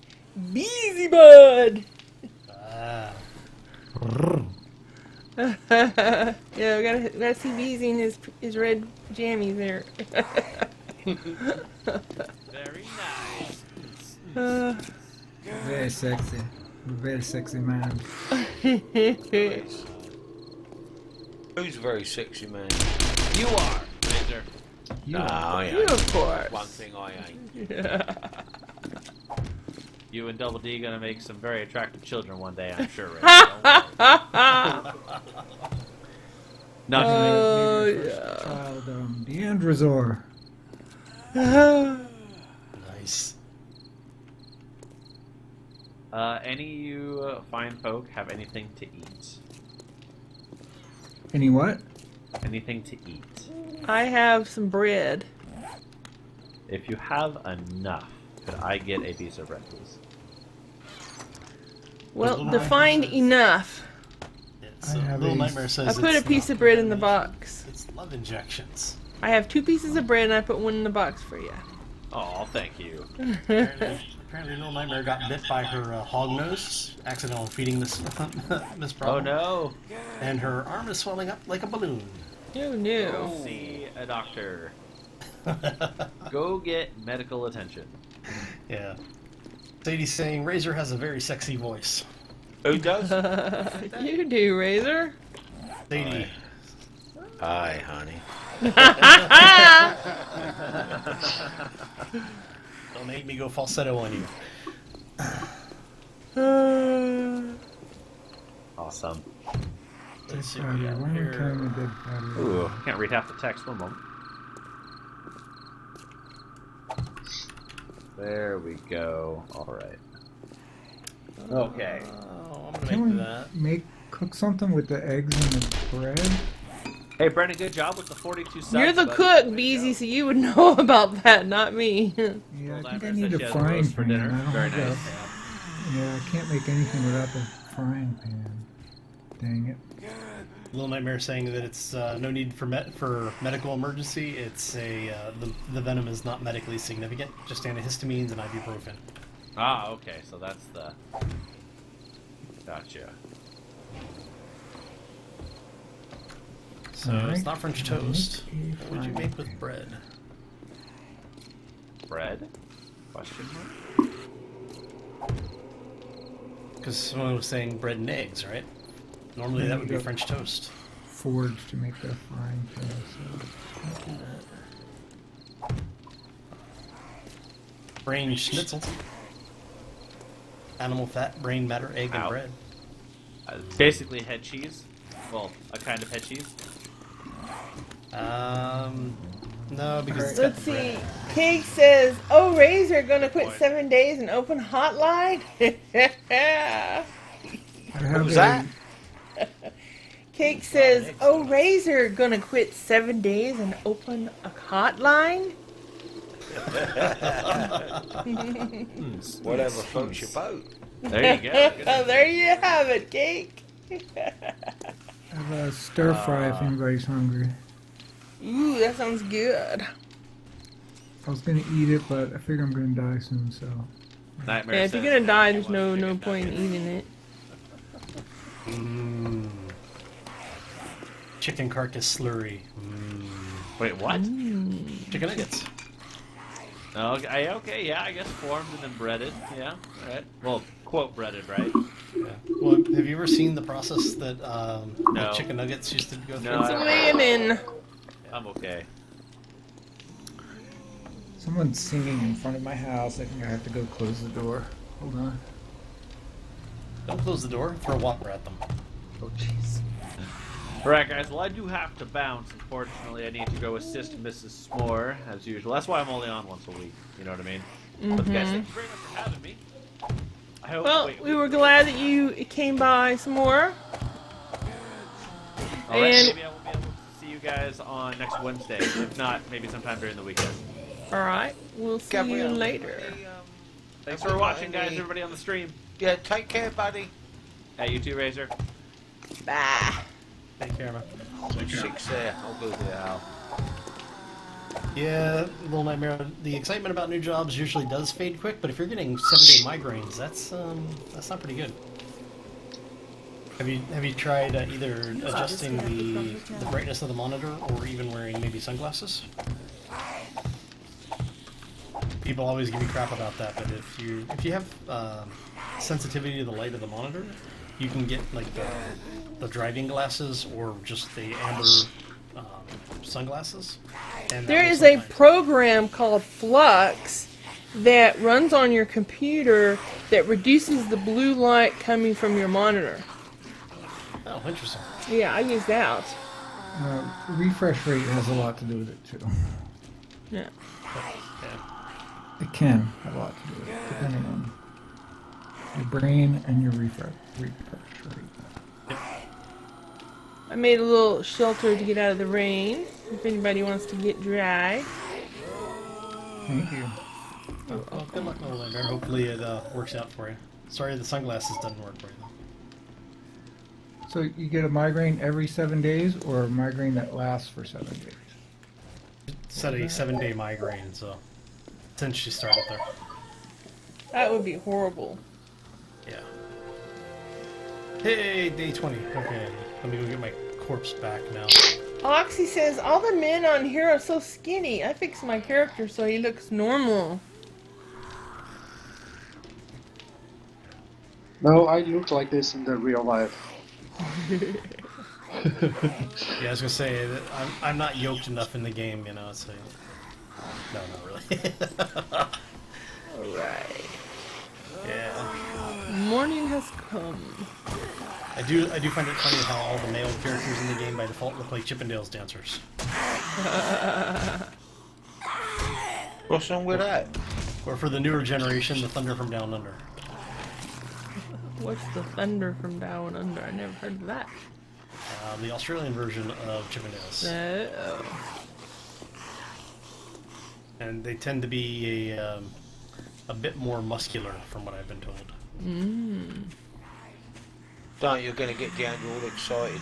Beezy Bud. Ah. Yeah, we gotta see Beezy in his red jammies there. Very nice. very sexy. Very sexy man. Who's a very sexy man? You are, Razor. No, I You, ain't. of course. One thing I ain't. You and Double D gonna make some very attractive children one day, I'm sure. Razor. Don't worry. Not to Oh, Maybe your yeah. first child, Deandrazor. Nice. any of you fine folk have anything to eat? Any what? Anything to eat? I have some bread. If you have enough, could I get a piece of bread, please? Well, define enough. So I have Little a- Nightmare says I put a it's piece not of bread in the information, box. It's love injections. I have 2 pieces of bread and I put one in the box for you. Oh, thank you. Apparently Little Nightmare got bit by her hognose, accidentally feeding this this Oh problem. no! And her arm is swelling up like a balloon. No, no. Go see a doctor. Go get medical attention. Yeah. Sadie's saying Razor has a very sexy voice. Who does? You do, Razor. Sadie. Hi, honey. Don't make me go falsetto on you. Awesome. Let's see Dead what we body. got One here. kind of dead body. Ooh, can't read half the text. One moment. There we go. All right. Okay. Oh, I'm gonna Can make we that. cook something with the eggs and the bread? Hey, Brendan, good job with the 42 subs. You're the buddy. cook, Way to Beezy, go. so you would know about that, not me. Yeah, Well, I think I Nightmare need said a she has frying roast for pan. dinner. I don't Very have nice. Yeah, I can't make anything without the frying pan. Dang it. Little Nightmare saying that it's no need for medical emergency. It's a the venom is not medically significant, just antihistamines and ibuprofen. Ah, okay. So that's the. Gotcha. So it's not French toast. What would you make with bread? Bread? Question mark? Because someone was saying bread and eggs, right? Normally that would be French toast. Forge to make the frying pan. So can't do that. Brain schnitzel. Animal fat, brain matter, egg, and bread. Basically head cheese. Well, a kind of head cheese. No, because it's Let's got the bread. see. Cake says, "Oh, Razor gonna quit 7 days and open hotline." I have was that? Cake says, "Oh, Razor gonna quit 7 days and open a hotline." Whatever floats your boat. There you go. There you have it, Cake. I have a stir fry if anybody's hungry. Ooh, that sounds good. I was gonna eat it, but I figure I'm gonna die soon, so. Nightmare Yeah, if you're says gonna die, he there's wants no chicken point in nuggets. eating it. Chicken carcass slurry. Wait, what? Chicken nuggets. Okay, yeah, I guess formed and then breaded. Yeah, alright. Well, quote breaded, right? Yeah. Well, have you ever seen the process that No. chicken nuggets used to go through? No, I don't. Slamming. I'm okay. Someone's singing in front of my house. I think I have to go close the door. Hold on. Don't close the door. Throw water at them. Oh, jeez. Alright, guys, well, I do have to bounce. Unfortunately, I need to go assist Mrs. S'more, as usual. That's why I'm only on once a week. You know what I mean? But guys, thank you very much for having me. I hope. Well, wait, we were glad that you came by some more. Alright, and- maybe I will be able to see you guys on next Wednesday. If not, maybe sometime during the weekend. All right, we'll see Gabrielle, you later. Thanks have for we got watching, any- guys. Everybody on the stream. Yeah, take care, buddy. Hey, you too, Razor. Bye. Take care, man. Take care. 6 there. I'll go there, Al. Yeah, little nightmare. The excitement about new jobs usually does fade quick, but if you're getting 7-day migraines, that's not pretty good. Have you tried either adjusting the brightness of the monitor or even wearing maybe sunglasses? People always give me crap about that, but if you have sensitivity to the light of the monitor, you can get like the driving glasses or just the amber sunglasses. And that There will is a sometimes- program called Flux that runs on your computer that reduces the blue light coming from your monitor. Oh, interesting. Yeah, I use that. Refresh rate has a lot to do with it, too. Yeah. Yeah. It can have a lot to do with it, depending on your brain and your refresh rate. I made a little shelter to get out of the rain if anybody wants to get dry. Thank you. Well, good luck, little nightmare. Hopefully it works out for you. Sorry the sunglasses doesn't work for you, though. So you get a migraine every 7 days, or a migraine that lasts for 7 days? Set a 7-day migraine, so since you started there. That would be horrible. Yeah. Hey, day 20. Okay, let me go get my corpse back now. Oxy says, all the men on here are so skinny. I fixed my character so he looks normal. No, I look like this in the real life. Yeah, I was gonna say that I'm not yoked enough in the game, you know. So no, not really. Alright. Yeah, Morning has come. I do find it funny how all the male characters in the game by default look like Chippendales dancers. What's wrong with that? Or for the newer generation, the Thunder from Down Under. What's the thunder from Down Under? I never heard of that. The Australian version of Chippendales. Oh. And they tend to be a bit more muscular, from what I've been told. Don't, you're going to get Deandra all excited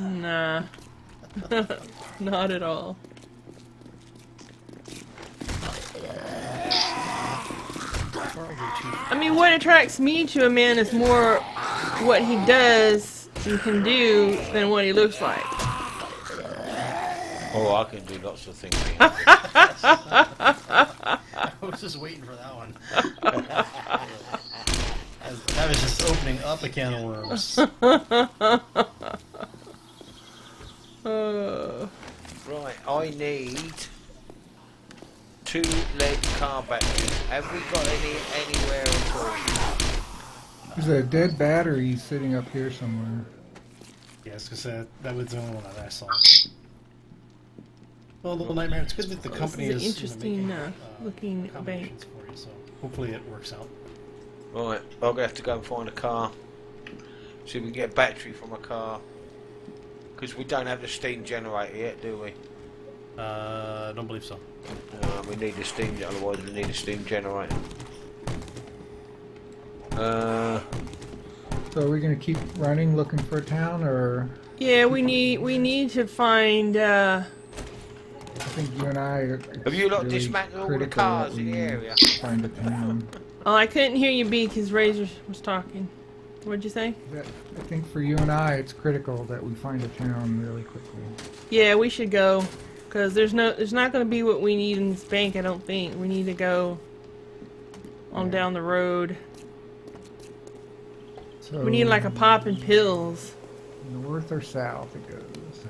now. Nah. Not at all. I mean, what attracts me to a man is more what he does you can do than what he looks like. Oh, I can do lots of things. I was just waiting for that one. That was just opening up a can of worms. Right, I need 2 lead car batteries. Have we got any anywhere at all? There's a dead battery sitting up here somewhere. Yes, because that was the only one that I saw. Well, Little Nightmare, it's good that the company This is an is interesting making, looking bank. accommodations for you, so hopefully it works out. Right, I'm going to have to go and find a car. See if we can get a battery from a car. Because we don't have the steam generator yet, do we? Don't believe so. We need a steam, otherwise we need a steam generator. So are we gonna keep running looking for a town, or Yeah, we need to find. I think you and I. Have you lot dismantled all the critical cars that in the we area? Find a town. Oh, I couldn't hear you, B, because Razor was talking. What'd you say? I think for you and I, it's critical that we find a town really quickly. Yeah, we should go, because there's not going to be what we need in this bank. I don't think we need to go on down the road. So We need like a pop and pills. north or south it goes.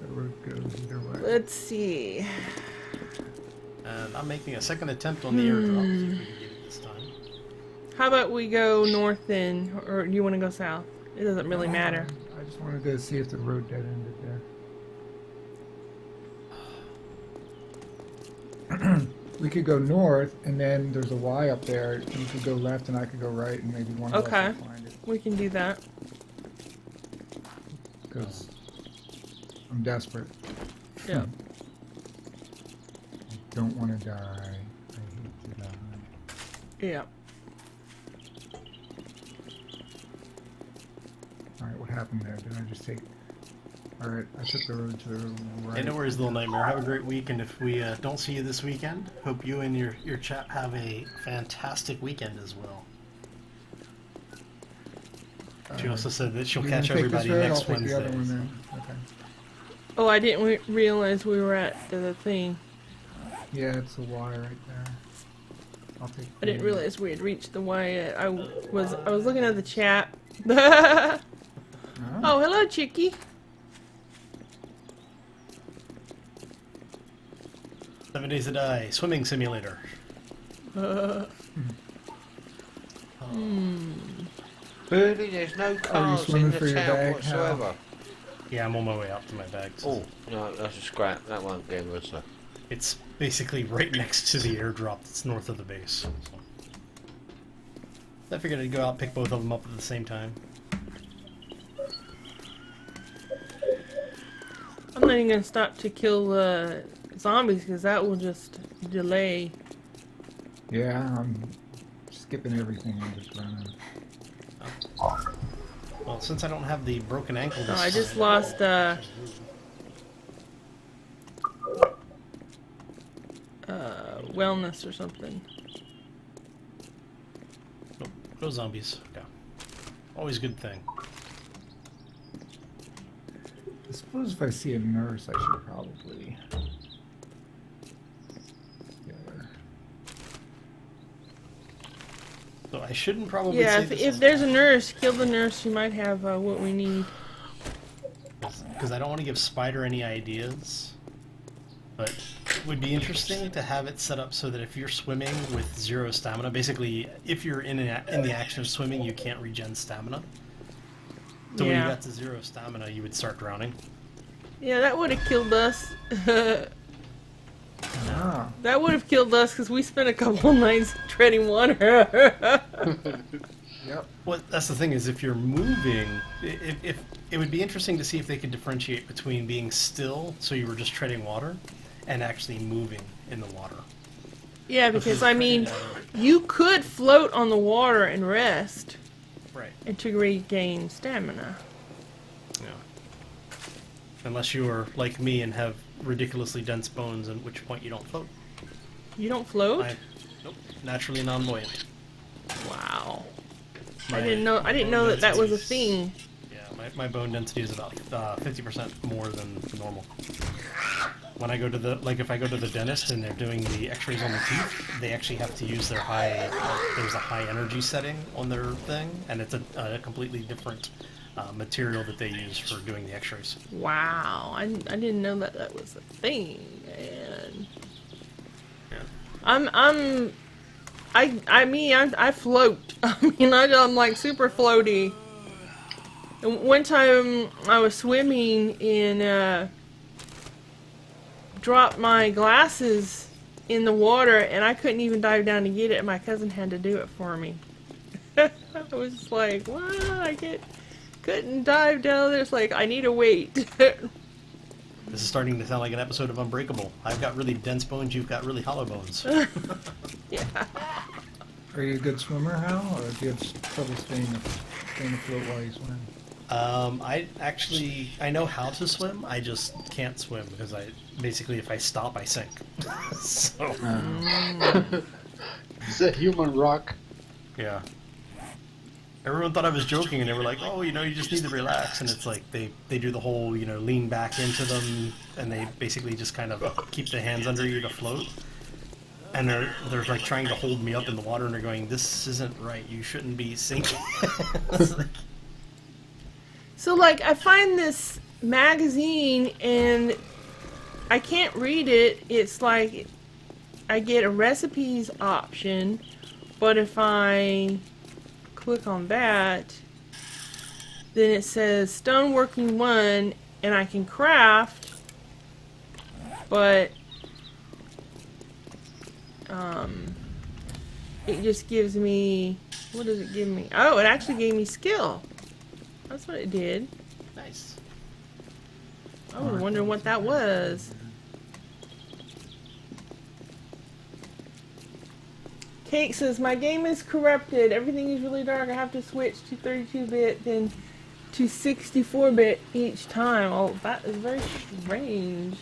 The road goes either way. Let's see. And I'm making a second attempt on the airdrop. See if we can get it this time. How about we go north then, or do you want to go south? It doesn't really matter. I just wanted to see if the road dead ended there. We could go north, and then there's a Y up there. You could go left, and I could go right, and maybe one of us Okay. will find it. We can do that. Because I'm desperate. Yeah. I don't want to die. I hate to die. Yeah. Alright, what happened there? Did I just take... Alright, I took the road to the right. Hey, no worries, Little Nightmare. Have a great week, and if we don't see you this weekend, hope you and your chat have a fantastic weekend as well. She also said that she'll You catch gonna take this everybody road? next I'll take Wednesday. the other one then. Okay. Oh, I didn't realize we were at the thing. Yeah, it's a Y right there. I'll take I didn't the- realize we had reached the Y yet. I was looking at the chat. Oh, hello, Chicky. 7 Days to Die, swimming simulator. Really, there's no cars in swimming the for your town bag, whatsoever. Yeah, I'm on my way out to my bags. Oh, no, that's a scrap. That won't give us a... It's basically right next to the airdrop that's north of the base. So. I figured I'd go out and pick both of them up at the same time. I'm not even gonna stop to kill zombies because that will just delay. Yeah, I'm skipping everything and just running. Well, since I don't have the broken ankle this Oh, I just time- lost wellness or something. Nope, no zombies. Yeah. Always a good thing. I suppose if I see a nurse, I should probably... get her. So I shouldn't probably Yeah, say if this there's a nurse, kill the nurse. She might have what we need. because I don't want to give Spider any ideas. But it would be interesting to have it set up so that if you're swimming with 0 stamina, basically, if you're in the action of swimming, you can't regen stamina. So when you Yeah. got to 0 stamina, you would start drowning. Yeah, that would have killed us. Ah, That would have killed us because we spent a couple nights treading water. yep. Well, that's the thing is, if you're moving, if it would be interesting to see if they could differentiate between being still, so you were just treading water, and actually moving in the water. Yeah, because I mean, you could float on the water and rest Right. and to regain stamina. Yeah. Unless you are like me and have ridiculously dense bones, at which point you don't float. You don't float? Nope. Naturally non-buoyant. Wow. My I didn't know that was a bones- thing. Yeah, my bone density is about 50% more than normal. When I go to the, like if I go to the dentist and they're doing the x-rays on the teeth, they actually have to use their high, there's a high energy setting on their thing, and it's a completely different material that they use for doing the x-rays. Wow, I didn't know that that was a thing, and Yeah. I float. I mean, I'm like super floaty. And one time I was swimming and dropped my glasses in the water, and I couldn't even dive down to get it. My cousin had to do it for me. I was just like, what? Couldn't dive down there. It's like, I need to wait. This is starting to sound like an episode of Unbreakable. I've got really dense bones, you've got really hollow bones. Yeah. Are you a good swimmer, Hal, or do you have trouble staying afloat while you swim? I know how to swim, I just can't swim because basically if I stop, I sink. So, It's a human rock. yeah. Everyone thought I was joking, and they were like, "Oh, you just need to relax." And it's like they do the whole, lean back into them, and they basically just kind of keep the hands under you to float. And they're like trying to hold me up in the water, and they're going, "This isn't right. You shouldn't be sinking." It's like, So, like, I find this magazine and I can't read it. It's like I get a recipes option, but if I click on that, then it says stoneworking 1, and I can craft, but it just gives me, what does it give me? Oh, it actually gave me skill. That's what it did. nice. I was wondering what that was. Kate says, my game is corrupted. Everything is really dark. I have to switch to 32-bit, then to 64-bit each time. Oh, that is very strange.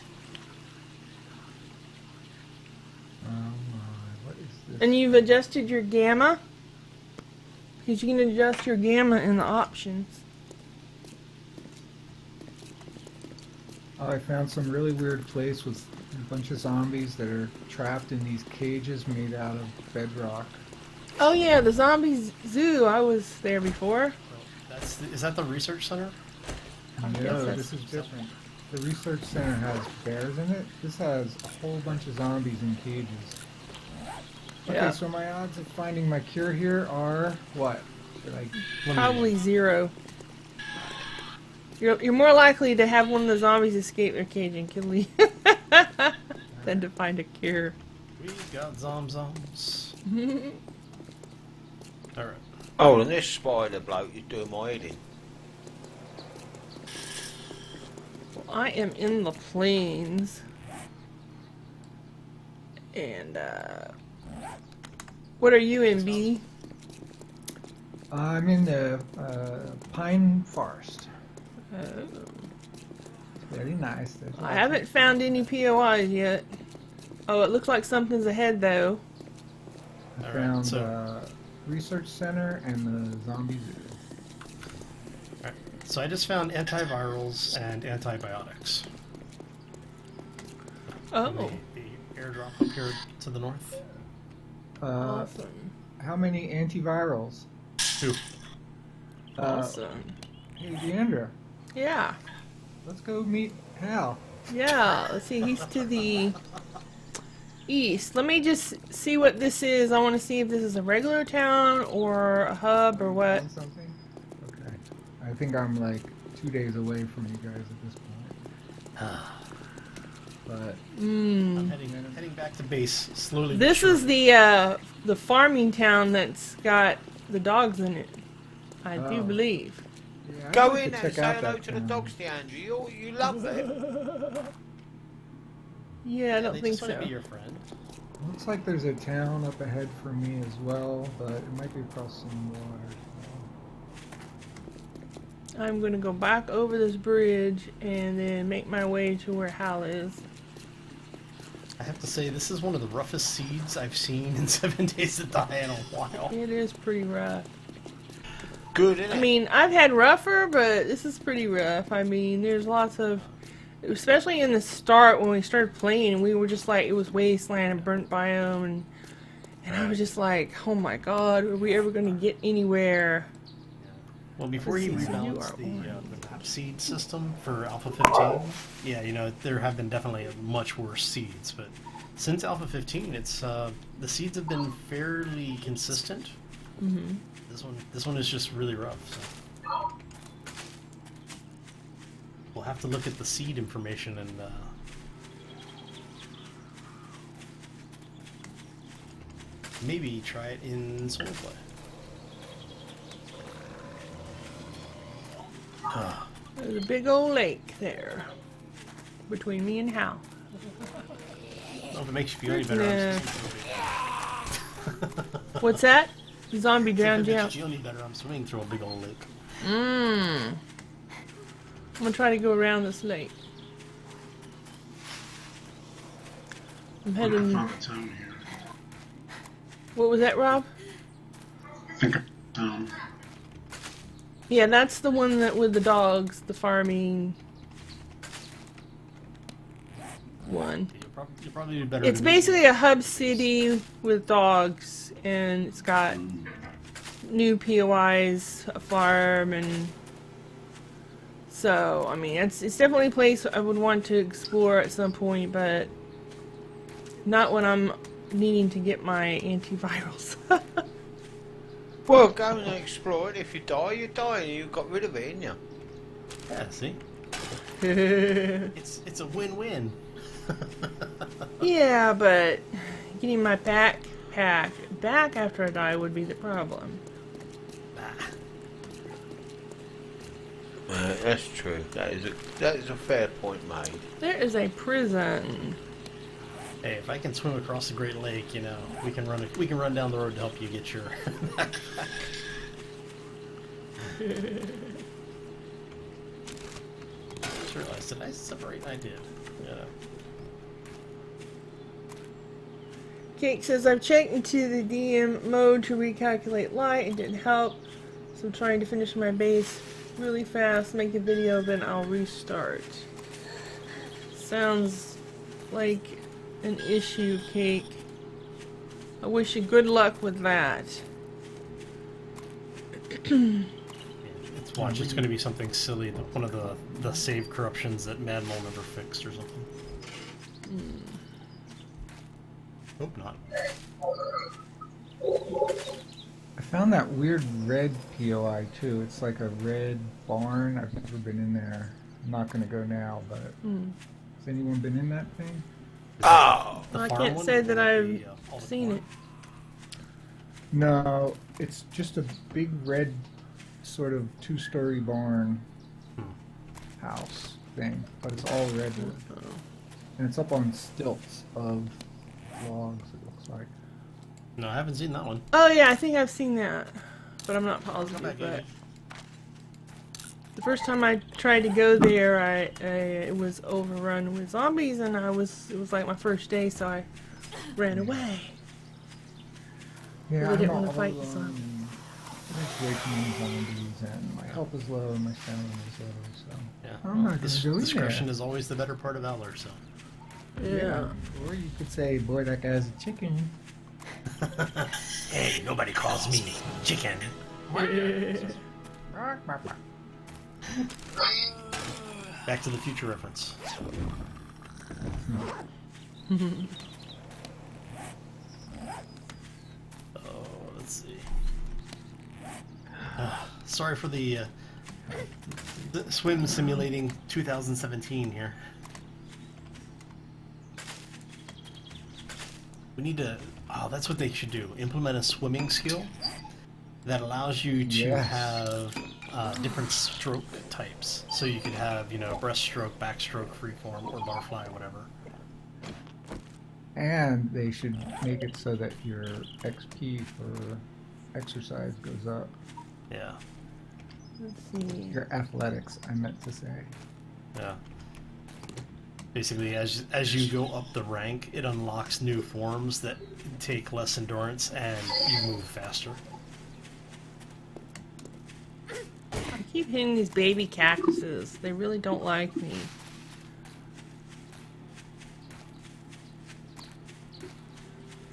What is this? And you've adjusted your gamma? Because you can adjust your gamma in the options. Oh, I found some really weird place with a bunch of zombies that are trapped in these cages made out of bedrock. Oh yeah, the zombie zoo. I was there before. Is that the research center? No, that's- this is different. The research center has bears in it. This has a whole bunch of zombies in cages. Okay, Yeah. so my odds of finding my cure here are what? Probably 0. You're more likely to have one of the zombies escape their cage and kill you than to find a cure. We got zoms. Alright. Oh, and this spider bloke is doing my head in. Well, I am in the plains. And, what are you in, B? I'm in the pine forest. Very nice. I haven't found any POIs yet. Oh, it looks like something's ahead, though. I Alright, found so- research center and the zombie zoo. Alright. So I just found antivirals and antibiotics. Oh, The airdrop up here to the north. awesome. How many antivirals? 2. Awesome. Hey, Deandra, Yeah. let's go meet Hal. Yeah, let's see, he's to the east. Let me just see what this is. I want to see if this is a regular town or a hub or what. Found something? Okay. I think I'm like 2 days away from you guys at this point. But I'm heading back to base slowly. but This surely. is the farming town that's got the dogs in it. I do Oh. believe. yeah, I'd Go like in to and check say out hello that to the town. dogs, Andrew. You love them. Yeah, I don't they think just want so. to be your friend. Looks like there's a town up ahead for me as well, but it might be across some water. I'm going to go back over this bridge and then make my way to where Hal is. I have to say, this is one of the roughest seeds I've seen in 7 Days to Die in a while. It is pretty rough. Good, isn't it? I mean, I've had rougher, but this is pretty rough. I mean, there's lots of, especially in the start when we started playing, we were just like, it was wasteland and burnt biome, and I was just like, oh my god, are we ever going to get anywhere? Well, before he Let's see, so you rebalanced are the orange. map seed system for Alpha 15, yeah, you know, there have been definitely much worse seeds, but since Alpha 15, it's the seeds have been fairly consistent. Mm-hmm. This one is just really rough. So. We'll have to look at the seed information and maybe try it in Soulplay. There's a big old lake there between me and Hal. I don't know if it makes you feel any better. What's that? The zombie drowned you If it out. makes you feel any better, I'm swimming through a big old lake. I'm gonna try to go around this lake. I'm I heading. found a town here. What was that, Rob? I think I found. Yeah, that's the one that with the dogs, the farming one. You'll probably do better. It's than me. basically a hub city with dogs, and it's got new POIs, a farm, and so I mean, it's definitely a place I would want to explore at some point, but not when I'm needing to get my antivirals. Well, go and explore it. If you die, you die, and you got rid of it, ain't you? Yeah, see, it's a win-win. Yeah, but getting my backpack back after I die would be the problem. That's true. That is a fair point made. There is a prison. Hey, if I can swim across the Great Lake, you know, we can run down the road to help you get your backpack. Just realized, did I separate? I did. Yeah. Cake says, I've checked into the DM mode to recalculate light. It didn't help. So I'm trying to finish my base really fast, make the video, then I'll restart. Sounds like an issue, Cake. I wish you good luck with that. It's watch. It's going to be something silly. One of the save corruptions that Mad Mole never fixed or something. Hope not. I found that weird red POI too. It's like a red barn. I've never been in there. I'm not going to go now, but has anyone been in that thing? Oh! The I farm can't one say or that the, I've all the seen farm? it. No, it's just a big red sort of two-story barn house thing, but it's all redwood. And it's up on stilts of logs, it looks like. No, I haven't seen that one. Oh yeah, I think I've seen that, but I'm not Come positive. back, But Amy. the first time I tried to go there, it was overrun with zombies, and it was like my first day, so I ran away. Yeah, Really didn't I'm wanna all fight the alone, zombie. and there's way too many zombies, and my health is low, and my stamina is low, so Yeah. I'm not gonna go in Discretion there. is always the better part of valor. So. Yeah. Or you could say, boy, that guy's a chicken. Hey, nobody calls me chicken. Back to the Future reference. Oh, let's see. Sorry for the swim simulating 2017 here. We need to. Oh, that's what they should do. Implement a swimming skill that allows you to Yes. have different stroke types. So you could have, you know, breaststroke, backstroke, freeform, or butterfly, whatever. And they should make it so that your XP for exercise goes up. Yeah, Let's see. Your athletics, I meant to say. yeah. Basically, as you go up the rank, it unlocks new forms that take less endurance and you move faster. keep hitting these baby cactuses. They really don't like me.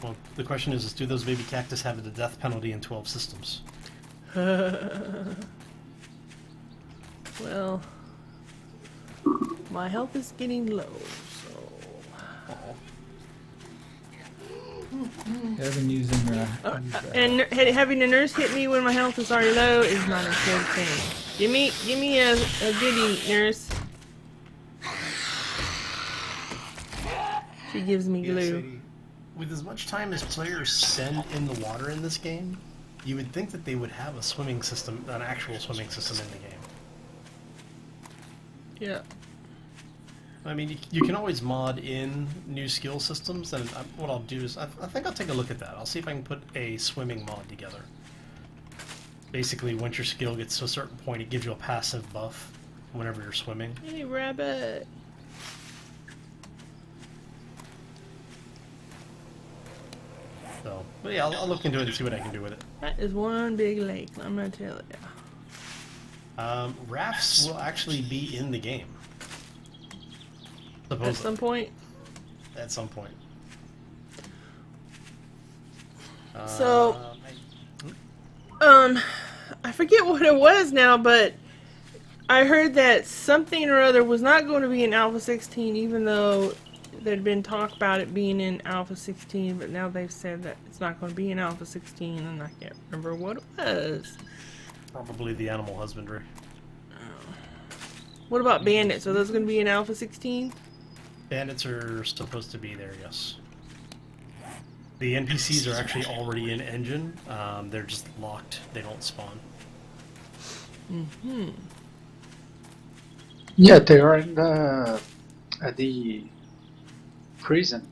Well, the question is do those baby cactus have the death penalty in 12 systems? Well, my health is getting low, so... Yeah, I've been using And having a nurse hit me when my health is already low is not a good thing. Give me a goodie, nurse. She gives me glue. Sadie, with as much time as players spend in the water in this game, you would think that they would have a swimming system, an actual swimming system in the game. Yeah. I mean, you can always mod in new skill systems, and what I'll do is, I think I'll take a look at that. I'll see if I can put a swimming mod together. Basically, once your skill gets to a certain point, it gives you a passive buff whenever you're swimming. Hey, rabbit. So, but yeah, I'll look into it and see what I can do with it. That is one big lake, I'm gonna tell you. Rafts will actually be in the game. Supposedly. At some point. At some point. So, I forget what it was now, but I heard that something or other was not going to be in Alpha 16, even though there'd been talk about it being in Alpha 16, but now they've said that it's not going to be in Alpha 16, and I can't remember what it was. Probably the animal husbandry. What about bandits? Are those going to be in Alpha 16? Bandits are supposed to be there, yes. The NPCs are actually already in engine. They're just locked. They don't spawn. Mm-hmm. Yeah, they are in the at the prison.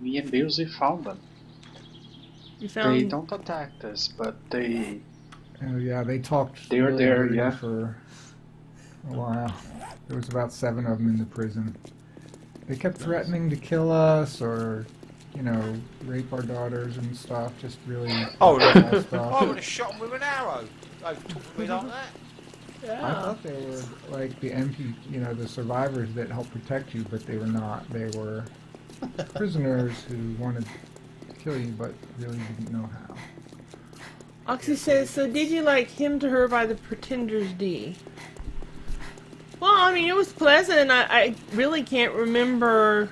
Me and Bilzy found them. You They found... don't attack us, but they Oh yeah, they talked. They were really there, dirty yeah. For a while. There was about 7 of them in the prison. They kept threatening to kill us, or rape our daughters and stuff. Just really Oh, bad I would stuff. have shot him with an arrow. They talked to me like that. I Yeah. thought they were like the the survivors that help protect you, but they were not. They were prisoners who wanted to kill you, but really didn't know how. Oxy says, so did you like Him to Her by the Pretenders D? Well, I mean, it was pleasant. I really can't remember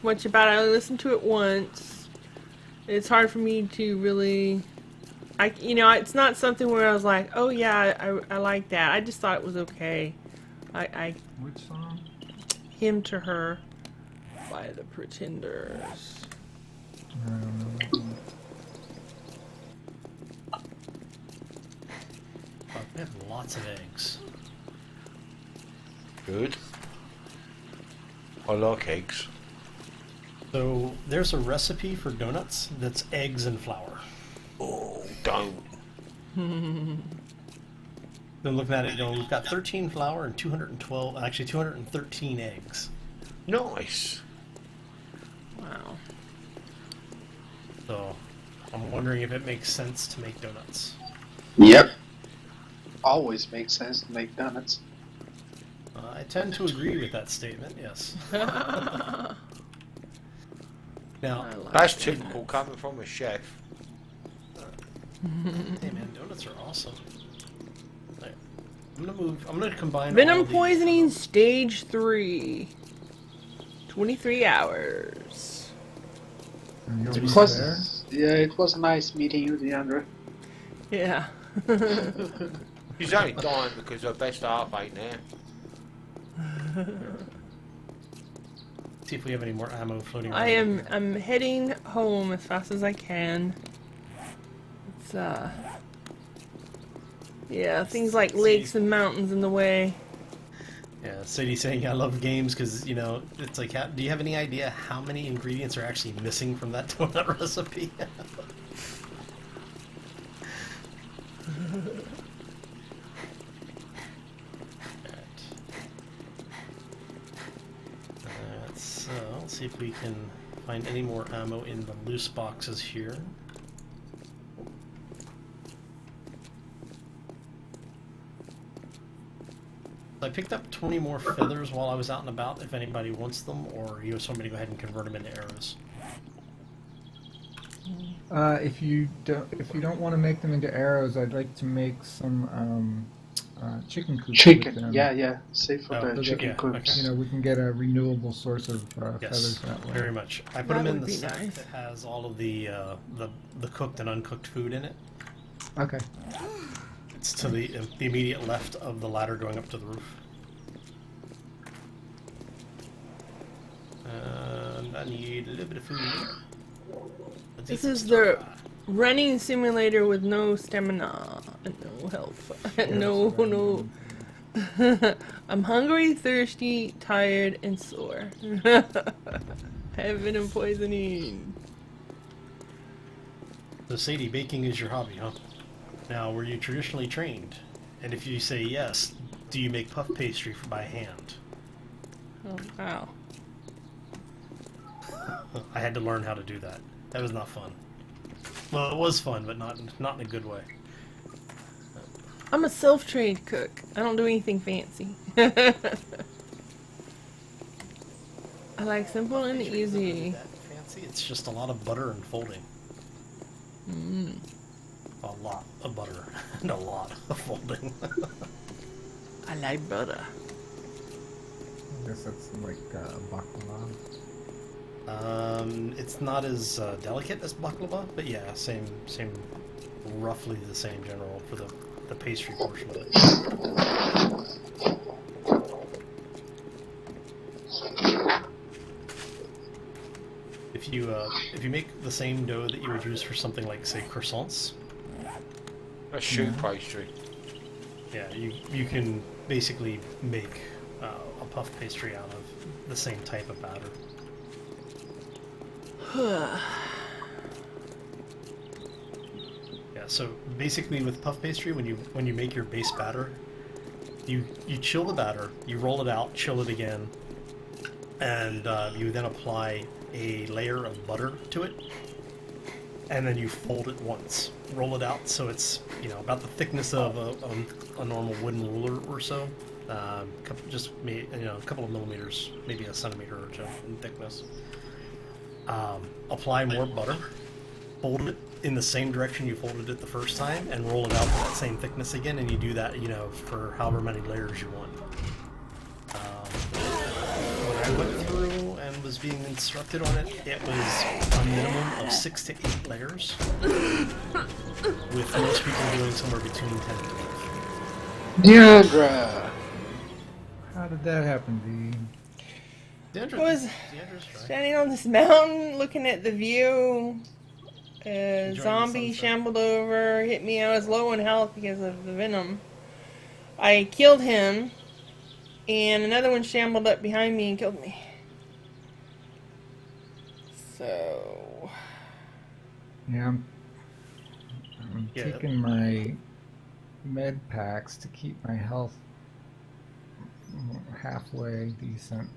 much about it. I listened to it once. It's hard for me to really... it's not something where I was like, oh yeah, I like that. I just thought it was okay. Which song? Him to Her by the Pretenders. I don't know. That one. But we have lots of eggs. Good. I like eggs. So there's a recipe for donuts that's eggs and flour. Oh, don't. Then looking at it, we've got 13 flour and 213 eggs. Nice. Wow. So I'm wondering if it makes sense to make donuts. Yep. Always makes sense to make donuts. I tend to agree with that statement, yes. Now, That's typical coming from a chef. hey man, donuts are awesome. Right. I'm gonna combine Venom all the- poisoning stage 3. 23 hours. And you'll It be was, there? yeah, it was nice meeting you, Deandra. Yeah. She's only dying because her best half ain't there. See if we have any more ammo floating around. I'm heading home as fast as I can. It's yeah, things like lakes and mountains in the way. Yeah, Sadie saying I love games because, it's like, do you have any idea how many ingredients are actually missing from that donut recipe? Let's see if we can find any more ammo in the loose boxes here. I picked up 20 more feathers while I was out and about, if anybody wants them, or you just want me to go ahead and convert them into arrows. If you don't want to make them into arrows, I'd like to make some chicken coops with Chicken, them. yeah. Save for Oh, the chicken yeah, coops. okay. You know, we can get a renewable source of Yes, feathers that way. very much. I put That them in would the be sack nice. that has all of the cooked and uncooked food in it. Okay. It's to the immediate left of the ladder going up to the roof. And I need a little bit of food. Let's eat This some is stir the fry. running simulator with no stamina and no health. No. I'm hungry, thirsty, tired, and sore. I have venom poisoning. So Sadie, baking is your hobby, huh? Now, were you traditionally trained? And if you say yes, do you make puff pastry by hand? Oh, wow. I had to learn how to do that. That was not fun. Well, it was fun, but not in a good way. I'm a self-trained cook. I don't do anything fancy. I like simple and easy. That fancy? It's just a lot of butter and folding. A lot of butter and a lot of folding. I like butter. I guess that's like baklava. It's not as delicate as baklava, but yeah, same, roughly the same general for the pastry portion of it. If you make the same dough that you would use for something like, say, croissants, A shoe pastry. yeah, you can basically make a puff pastry out of the same type of batter. Yeah, so basically with puff pastry, when you make your base batter, you chill the batter, you roll it out, chill it again, and you then apply a layer of butter to it, and then you fold it once. Roll it out so it's about the thickness of a normal wooden ruler or so, a couple of millimeters, maybe a centimeter or so in thickness. Apply more butter, fold it in the same direction you folded it the first time, and roll it out to that same thickness again, and you do that, for however many layers you want. When I went through and was being instructed on it, it was a minimum of 6 to 8 layers, with most people doing somewhere between 10 and 12. Deandra! How did that happen, I was standing on this mountain looking at the view. A Enjoying the zombie sunset. shambled over, hit me. I was low in health because of the venom. I killed him, and another one shambled up behind me and killed me. So, Yeah, I'm Yeah. taking my med packs to keep my health halfway decent.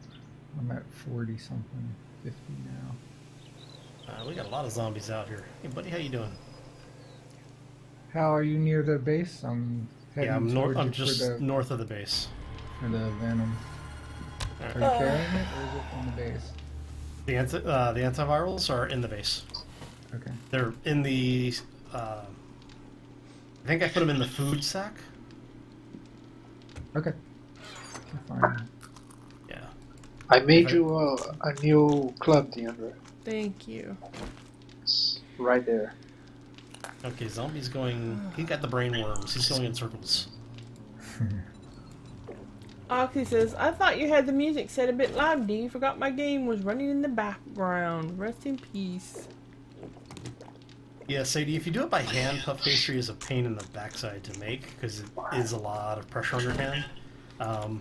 I'm at 40 something, 50 now. We got a lot of zombies out here. Hey, buddy, how you doing? How are you near the base? I'm heading Yeah, I'm towards I'm you just north of the base. for the venom. Are you carrying it, or is it in the base? The antivirals are in the base. Okay. They're in the. I think I put them in the food sack. Okay. Fine. Yeah. I made you a new club, Deandra. thank you. It's right there. Okay, zombie's going. He got the brain worms. He's going in circles. Oxy says, I thought you had the music set a bit loud, D. Forgot my game was running in the background. Rest in peace. Yeah, Sadie, if you do it by hand, puff pastry is a pain in the backside to make because it is a lot of pressure on your hand.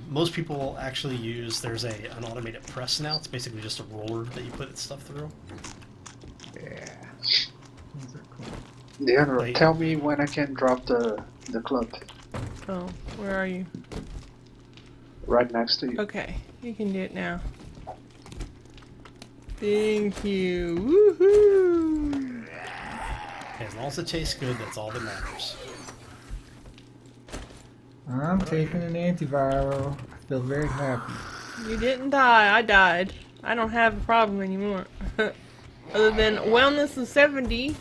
Most people actually use, there's an automated press now. It's basically just a roller that you put stuff through. Yeah. These are cool. Deandra, Wait. tell me when I can drop the club. Oh, where are you? Right next to you. Okay, you can do it now. Thank you. Woohoo! As long as it tastes good, that's all that matters. I'm taking an antiviral. I feel very happy. You didn't die. I died. I don't have a problem anymore. Other than wellness of 70.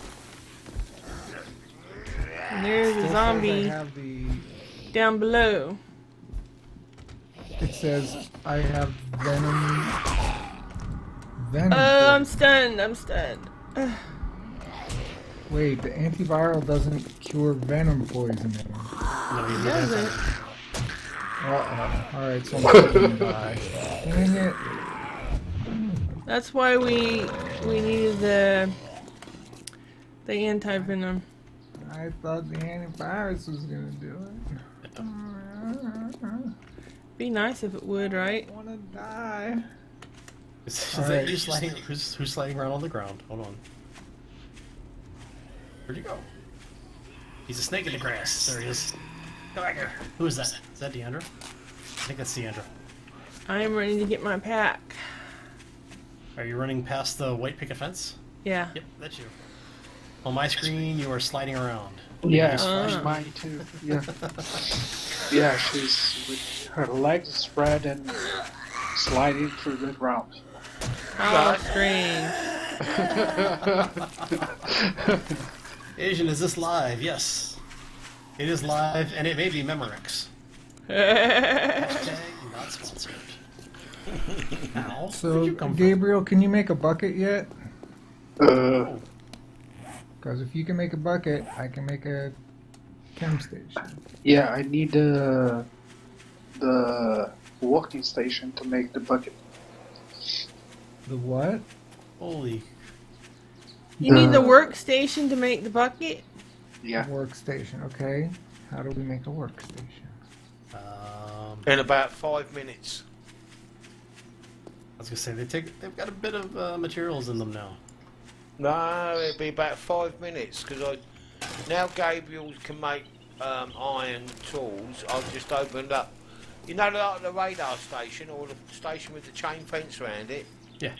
And there's Still a says zombie I have the. down below. It says I have venom. Venom. Oh, I'm poison. stunned. I'm stunned. Wait, the antiviral doesn't cure venom poisoning. No, you Doesn't. Uh-oh. Alright, so I'm still gonna die. Dang it. That's why we needed the anti-venom. I thought the antivirus was gonna do it. Be nice if it would, right? I wanna die. Is All that right. you sliding? Who's sliding around on the ground? Hold on. Where'd you go? He's a snake in the grass. There he is. Go back here. Who is that? Is that Deandra? I think that's Deandra. I am ready to get my pack. Are you running past the white picket fence? Yeah. Yep, that's you. On my screen, you are sliding around. Yeah, Ah. mine too. Yeah. Yeah, she's with her legs spread and sliding through the ground. How strange. Asian, is this live? Yes. It is live, and it may be Memorex. Hashtag not sponsored. Ow. So, Where'd you come Gabriel, can you make a bucket yet? Uh, Because if you can make a bucket, I can make a chem station. yeah, I need the walking station to make the bucket. The what? from? Holy. You need the workstation to make the bucket? Yeah. Workstation, okay. How do we make a workstation? In about 5 minutes. I was gonna say they've got a bit of materials in them now. No, it'll be about 5 minutes because now Gabriel can make iron tools. I've just opened up, you know, like the radar station or the station with the chain fence around it. Yeah.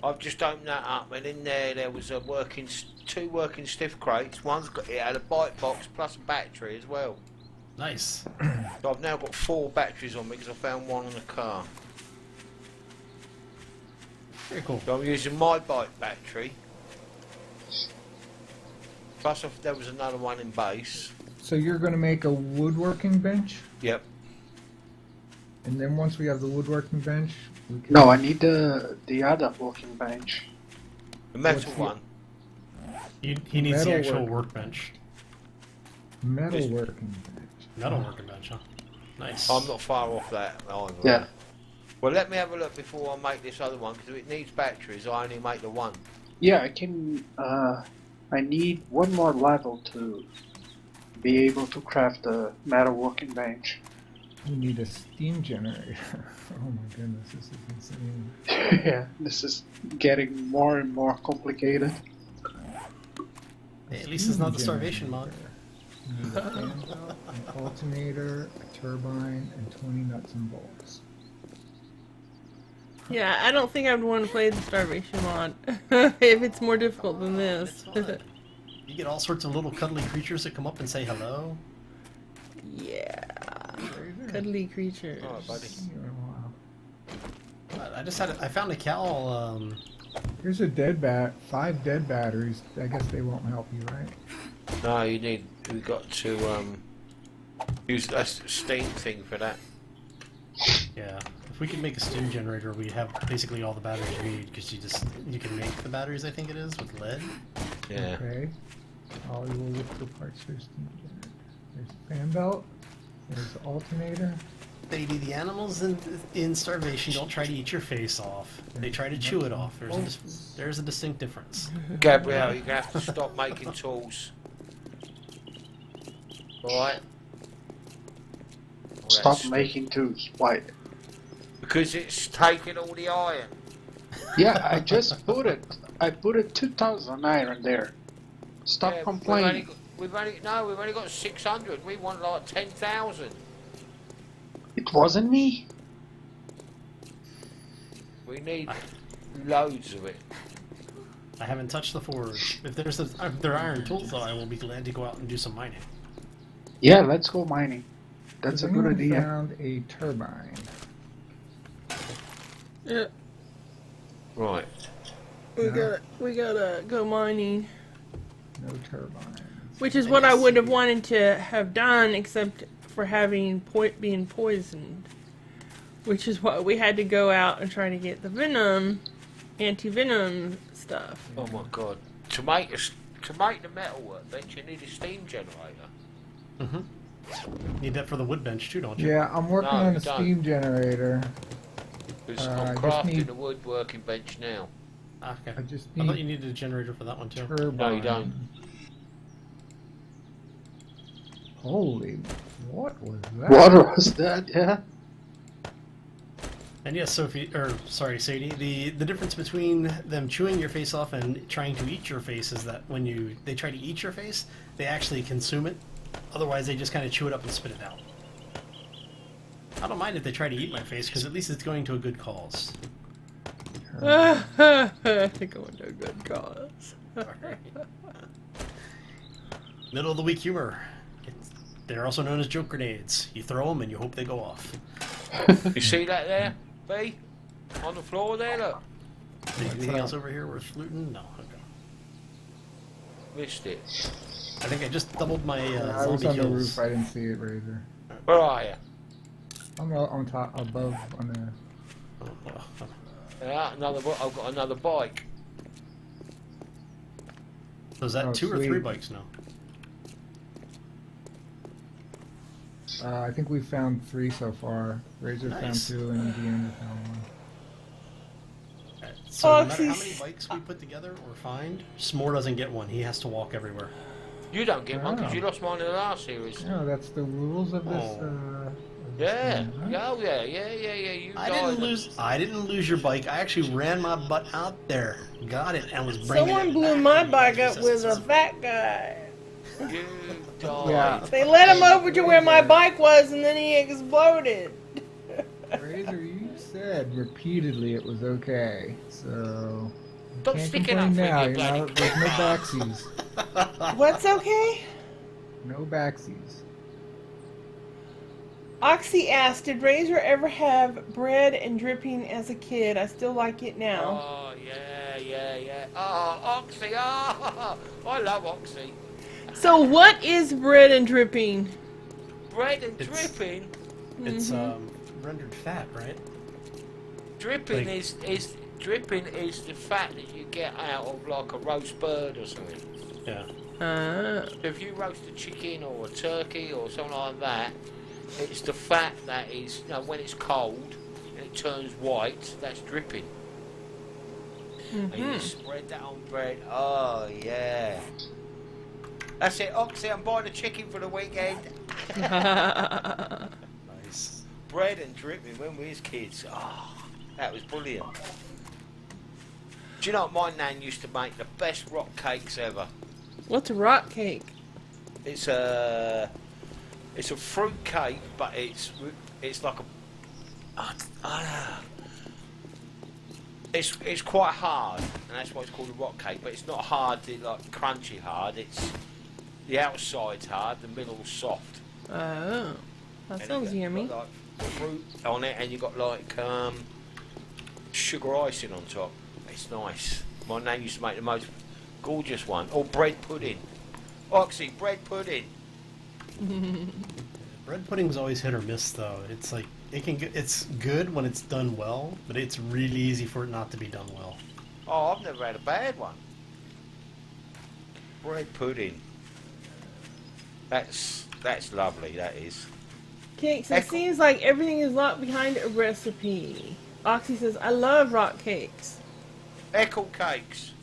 I've just opened that up, and in there was a two working stiff crates. It had a bite box plus a battery as well. Nice. So I've now got 4 batteries on me because I found one in the car. Very cool. So I'm using my bike battery. Plus there was another one in base. So you're going to make a woodworking bench? Yep. And then once we have the woodworking bench, we can... No, I need the other walking bench. The metal What's the- one. He needs the Metal actual work. workbench. Metal working bench. Metal workbench, huh? Nice. I'm not far off that either. Yeah. Well, let me have a look before I make this other one, because if it needs batteries, I only make the one. Yeah, I can. I need one more level to be able to craft a metal working bench. We need a steam generator. Oh my goodness, this is insane. Yeah, this is getting more and more complicated. Hey, at least it's not the starvation mod. We need a fan belt, an alternator, a turbine, and 20 nuts and bolts. Yeah, I don't think I would want to play the starvation mod if it's more difficult than this. It's fun. You get all sorts of little cuddly creatures that come up and say hello. Yeah. Cuddly creatures. All right, buddy. Wow. I found a cow. Here's a 5 dead batteries. I guess they won't help you, right? No, we've got to use a steam thing for that. Yeah. If we could make a steam generator, we'd have basically all the batteries we need because you can make the batteries. I think it is with lead. Yeah. Okay. All you will look for parts for a steam generator. There's a fan belt. There's the alternator. Baby, the animals in starvation don't try to eat your face off. They try to chew it off. There's a distinct difference. Gabrielle, you're going to have to stop making tools. Alright? Stop making tools. Why? Because it's taking all the iron. Yeah, I just put it. I put it 2,000 iron there. Stop Yeah, complaining. We've only got 600. We want like 10,000. It wasn't me. We need loads of it. I haven't touched the forge. If there are iron tools, though, I will be glad to go out and do some mining. Yeah, let's go mining. That's Has a good anyone idea. found a turbine? Yeah, Right. we gotta go mining. No turbines. Which is what I would have wanted to have done, except for having being poisoned. Which is why we had to go out and try to get the venom, anti-venom stuff. Oh my god. To make the metal workbench, you need a steam generator. Mm-hmm. Need that for the wood bench too, don't you? Yeah, I'm working No, on you a don't. steam generator. Because I I'm just crafting need- the woodworking bench now. Okay. I just I thought you need needed a generator for that one too. turbine. No, you don't. Holy, what was that? What was that? Yeah. And yes, Sophie, or sorry, Sadie, the difference between them chewing your face off and trying to eat your face is that when they try to eat your face, they actually consume it. Otherwise, they just kind of chew it up and spit it out. I don't mind if they try to eat my face, because at least it's going to a good cause. I think I went to a good cause. Alright. Middle of the week humor. They're also known as joke grenades. You throw them and you hope they go off. You see that there, B? On the floor there, look. Anything else over here worth looting? No. Okay. Missed it. I think I just doubled my I was zombie on the kills. roof. I didn't see it, Razor. Where are you? I'm on top, above, on the. Oh, well. Yeah, I've got another bike. So is that Oh, 2 or sweet. 3 bikes now? I think we found 3 so far. Razor found Nice. 2, and Deanna found 1. So no matter how she's- many bikes we put together or find, S'more doesn't get one. He has to walk everywhere. You don't get one because Oh. you lost mine in the last series. No, that's the rules of this. Oh. Of this Yeah. game, huh? Oh yeah. You I died. didn't lose your bike. I actually ran my butt out there, got it, and was bringing Someone it blew back my when you bike guys up with a just- fat guy. You died. Yeah. They led him over to where my bike was, and then he exploded. Razor, you said repeatedly it was okay, so. You Stop can't sticking complain up for now. your You're bloody not, there's no car. backsies. What's okay? No backsies. Oxy asked, did Razor ever have bread and dripping as a kid? I still like it now. Oh yeah. Oh, Oxy. Oh, I love Oxy. So what is bread and dripping? Bread and It's- dripping. It's rendered fat, right? Dripping Like- is dripping is the fat that you get out of like a roast bird or something. Yeah. So if you roast a chicken or a turkey or something like that, it's the fat that is, when it's cold and it turns white, that's dripping. And you spread that on bread. Oh, yeah. That's it, Oxy, I'm buying a chicken for the weekend. Nice. Bread and dripping when we was kids. Oh, that was brilliant. Do you know what my nan used to make the best rock cakes ever? What's a rock cake? It's a fruit cake, but it's like it's quite hard, and that's why it's called a rock cake. But it's not hard, like crunchy hard. It's the outside's hard, the middle's soft. Oh, that And sounds you yummy. got, like, fruit on it, and you got like sugar icing on top. It's nice. My nan used to make the most gorgeous one. Or bread pudding. Oxy, bread pudding. Bread pudding's always hit or miss, though. It's like it's good when it's done well, but it's really easy for it not to be done well. Oh, I've never had a bad one. Bread pudding. That's lovely, that is. Cakes, it Echo. seems like everything is locked behind a recipe. Oxy says, I love rock cakes. Echo cakes.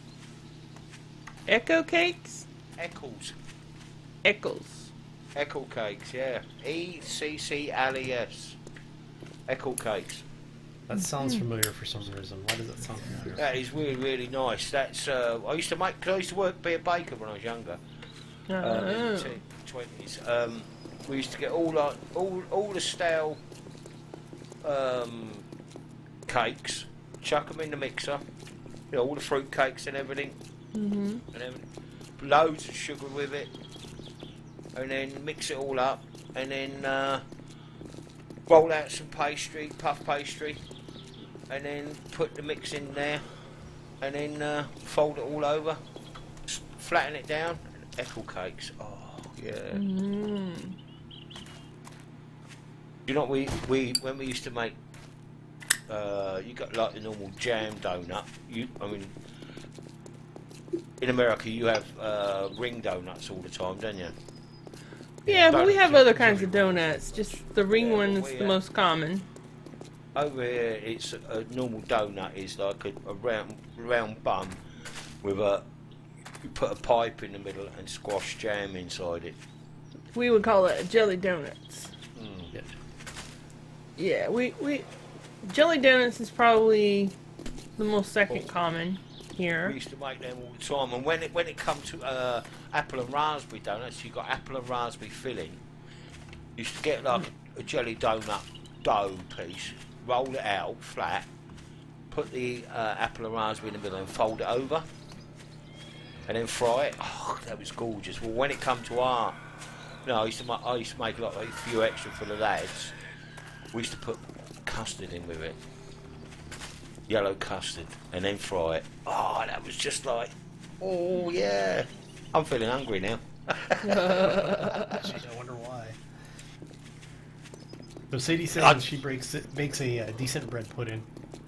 Echo cakes? Eccles. Eccles. Echo cakes, yeah. ECCLES. Echo cakes. That sounds familiar for some reason. Why does that sound familiar? That is really, really nice. That's I used to make, cause I used to be a baker when I was younger. In Oh. the 20s. We used to get all the stale cakes, chuck them in the mixer, all the fruit cakes and everything, Mm-hmm. and everything. Loads of sugar with it, and then mix it all up, and then roll out some pastry, puff pastry, and then put the mix in there, and then fold it all over, flatten it down, and Eckel cakes. Oh yeah. Mm. You know what when we used to make, you got like the normal jam donut. I mean, in America you have ring donuts all the time, don't you? Yeah, but we Donuts, have other kinds of donuts. Just the ring one is the most common. Over here, it's a normal donut. Is like a round bun with you put a pipe in the middle and squash jam inside it. We would call it jelly donuts. Mm. Yeah, we jelly donuts is probably the most second common here. We used to make them all the time, and when it comes to apple and raspberry donuts, you got apple and raspberry filling. You used to get like a jelly donut dough piece, roll it out flat, put the apple and raspberry in the middle, and fold it over, and then fry it. Oh, that was gorgeous. Well, when it come to our, I used to make like a few extra for the lads. We used to put custard in with it. Yellow custard, and then fry it. Oh, that was just like, oh yeah. I'm feeling hungry now. Jeez, I wonder why. So Sadie says she makes a decent bread pudding.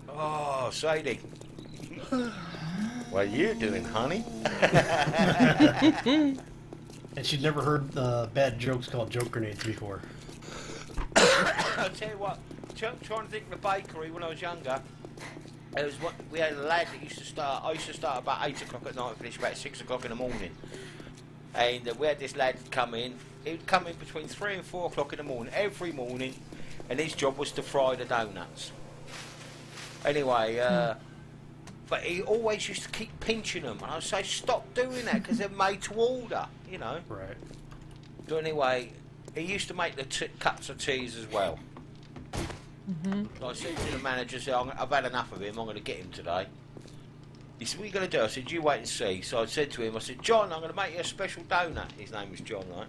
Oh, Sadie. What are you doing, honey? And she'd never heard bad jokes called joke grenades before. I'll tell you what, trying to think of the bakery when I was younger. We had a lad that used to start. I used to start about 8 o'clock at night and finish about 6 o'clock in the morning. And we had this lad come in. He would come in between 3 and 4 o'clock in the morning every morning, and his job was to fry the donuts. Anyway, but he always used to keep pinching them, and I'd say stop doing that because they're made to order, you know. Right. So anyway, he used to make the cups of teas as well. Mm-hmm. I said to the manager, I've had enough of him, I'm going to get him today. He said, what are you going to do? I said, you wait and see. So I said to him, John, I'm going to make you a special donut. His name was John, right?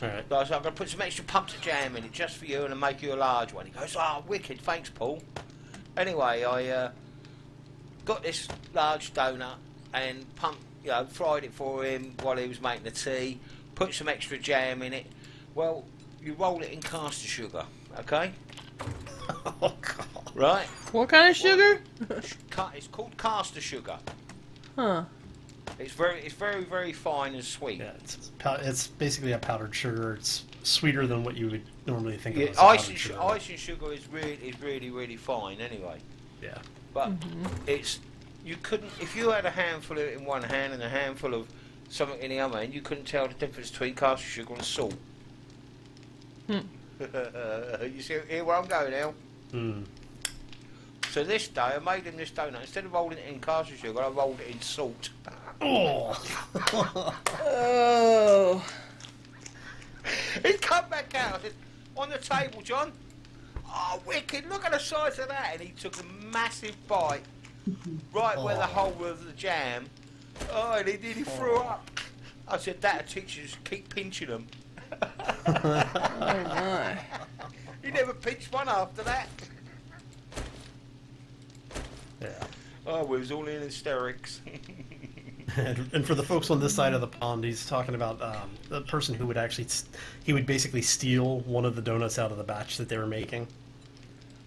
Alright. So I said, I'm going to put some extra pumps of jam in it just for you and I'll make you a large one. He goes, oh, wicked, thanks, Paul. Anyway, I got this large donut and fried it for him while he was making the tea, put some extra jam in it. Well, you roll it in caster sugar, okay? Oh, God. Right? What kind of sugar? It's called caster sugar. Huh. It's very, very fine and sweet. Yeah, it's basically a powdered sugar. It's sweeter than what you would normally think of. Yeah, As icing sugar is really, really fine anyway. Yeah. But you couldn't, if you had a handful of it in one hand and a handful of something in the other hand, you couldn't tell the difference between caster sugar and salt. You see here where I'm going now? Mm. So this day I made him this donut. Instead of rolling it in caster sugar, I rolled it in salt. Oh. Oh. He come back out. I said, on the table, John. Oh, wicked! Look at the size of that. And he took a massive bite, right where the hole of the jam. Oh, and he nearly threw up. I said, that'll teach you to keep pinching them. Oh my. He never pinched one after that. Yeah. Oh, we was all in hysterics. And for the folks on this side of the pond, he's talking about the person who would actually, he would basically steal one of the donuts out of the batch that they were making.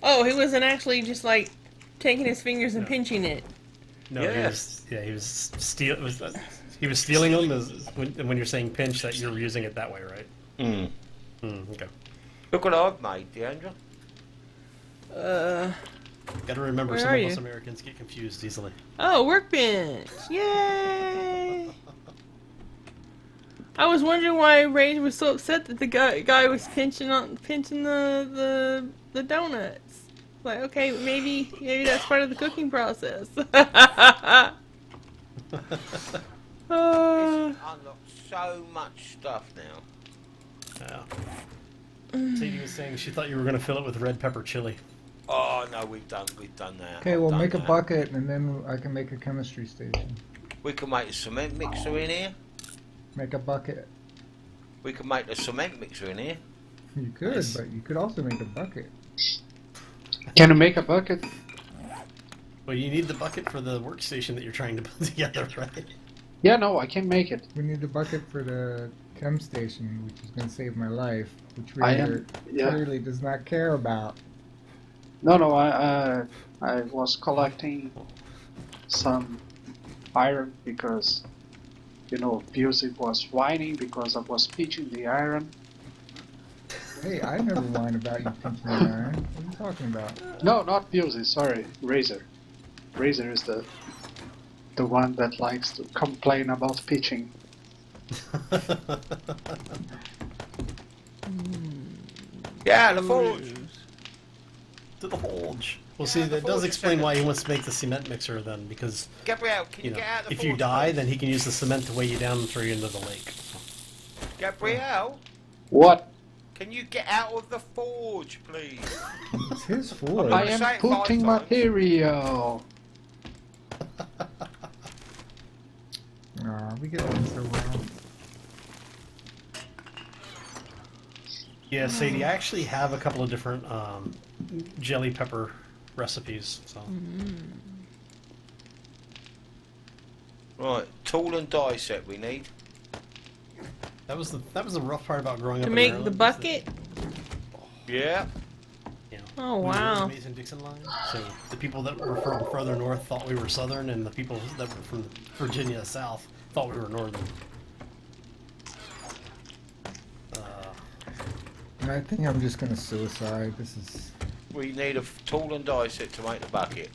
Oh, he wasn't actually just like taking his fingers and pinching it. No, Yes. he was stealing them. When you're saying pinch, that you're using it that way, right? Okay. Look what I've made, Deandra. Got to remember, Where some are of you? us Americans get confused easily. Oh, workbench! Yay! I was wondering why Rage was so upset that the guy was pinching the donuts. Like, okay, maybe that's part of the cooking process. It's unlocked so much stuff now. Yeah. Sadie was saying she thought you were going to fill it with red pepper chili. Oh no, we've done that. Okay, I've we'll done make a that. bucket and then I can make a chemistry station. We can make a cement mixer in here. Make a bucket. We can make a cement mixer in here. You could, Nice. but you could also make a bucket. Can you make a bucket? Well, you need the bucket for the workstation that you're trying to put together, right? Yeah, no, I can make it. We need the bucket for the chem station, which is going to save my life, which I Raider am. Yeah. clearly does not care about. No, I was collecting some iron because, you know, Busey was whining because I was pitching the iron. Hey, I never whine about you pinching the iron. What are you talking about? No, not Busey, sorry, Razor. Razor is the one that likes to complain about pitching. Yeah, the forge. To the forge. Well, see, that does explain why he wants to make the cement mixer then, because Gabriel, can you you know, get out of the if forge? you die, please? then he can use the cement to weigh you down and throw you into the lake. Gabriel, What? can you get out of the forge, please? It's his forge. I Say am it 5 putting times. material. Aw, we get along so well. Yeah, Sadie, I actually have a couple of different jelly pepper recipes. So Right, tool and die set we need. that was the rough part about growing up To in make Maryland. the is bucket? Yeah. that, you know, Oh, we were wow. the Mason-Dixon line. So the people that were from further north thought we were southern, and the people that were from Virginia south thought we were northern. And I think I'm just going to suicide. This is... We need a tool and die set to make the bucket.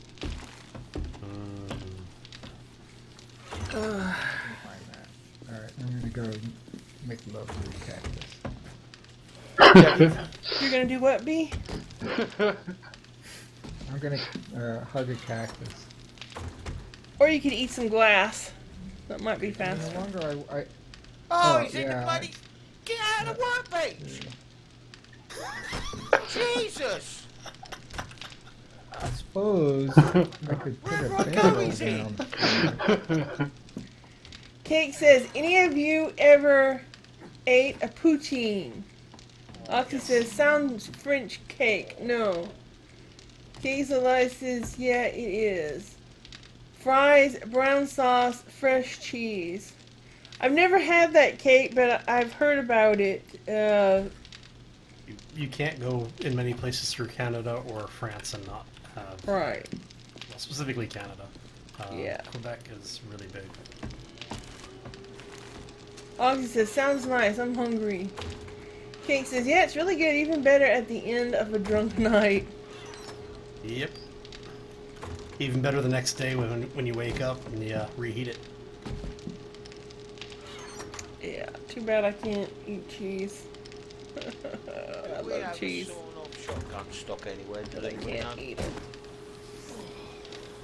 Find that. Alright, I'm going to go make love to the cactus. You're gonna do what, B? I'm going to hug a cactus. Or you could eat some glass. That might be No faster. wonder I... Oh, Oh, he's in the yeah, bloody... Get out of the workbench! Jesus! I suppose I could put a Where barrel goes he? down. Cake says, any of you ever ate a poutine? Oxy says, sounds French cake. No. Quesalite says, yeah, it is. Fries, brown sauce, fresh cheese. I've never had that cake, but I've heard about it. You can't go in many places through Canada or France and not have, Right. well, specifically Canada. Yeah. Quebec is really big. Oxy says, sounds nice. I'm hungry. Cake says, yeah, it's really good. Even better at the end of a drunk night. Yep. Even better the next day when you wake up and you reheat it. Yeah, too bad I can't eat cheese. I We love have cheese. a sawn-off shotgun stock anywhere, do But I they? can't eat it.